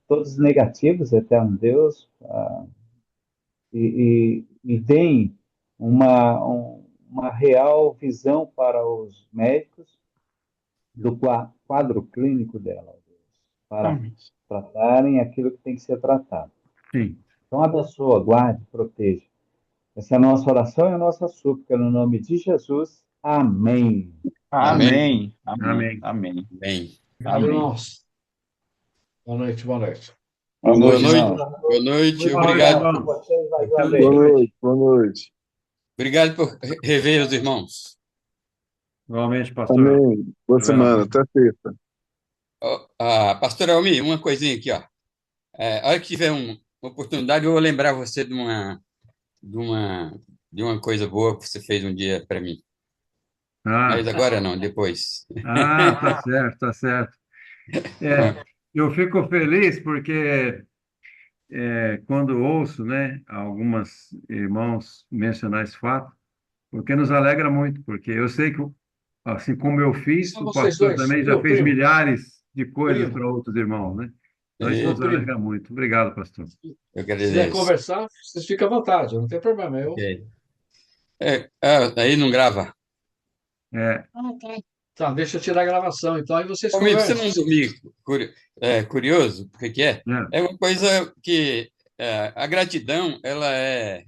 F: todos negativos, eterno Deus, e deem uma real visão para os médicos do quadro clínico dela, para
C: Amém.
F: tratarem aquilo que tem que ser tratado.
C: Sim.
F: Então, abençoa, guarde, proteja. Essa é a nossa oração e a nossa súplica, no nome de Jesus. Amém.
E: Amém.
G: Amém. Amém.
C: Amém.
G: Amém.
E: Amém.
G: Amém.
B: Irmãos, boa noite, boa noite.
G: Boa
E: Boa
G: noite,
E: noite.
G: irmão.
E: Boa noite.
F: Muito
C: Boa noite,
E: Obrigado.
F: obrigado por
C: irmão.
F: vocês mais uma
C: Tudo
F: vez.
D: Boa
C: boa noite.
D: noite, boa noite.
E: Obrigado por rever os irmãos.
C: Igualmente, pastor
D: Amém. Boa
C: Juvenal.
D: semana, até sexta.
E: Pastor Almi, uma coisinha aqui, ó. A hora que tiver uma oportunidade, eu vou lembrar você de uma, de uma coisa boa que você fez um dia para mim.
C: Ah,
E: Mas agora não, depois.
C: tá certo, tá certo. É, eu fico feliz porque quando ouço, né, algumas irmãos mencionar esse fato, porque nos alegra muito, porque eu sei que, assim como eu fiz,
B: São
C: o
B: vocês
C: pastor
B: dois,
C: também já
B: viu,
C: fez
B: primo?
C: milhares de coisas
B: Primo,
C: para outros irmãos, né? Então isso
E: E
C: nos
B: ô, primo.
C: alegra muito. Obrigado, pastor.
E: eu que
B: Se quiser
E: agradeço.
B: conversar, vocês ficam à vontade, não tem problema.
E: Ok. Aí não grava.
C: É,
B: Tá, deixa eu tirar a gravação, então aí vocês
E: Almi, pra você
B: conversam.
E: não dormir curioso, por que que é?
C: é,
E: É uma coisa que a gratidão, ela é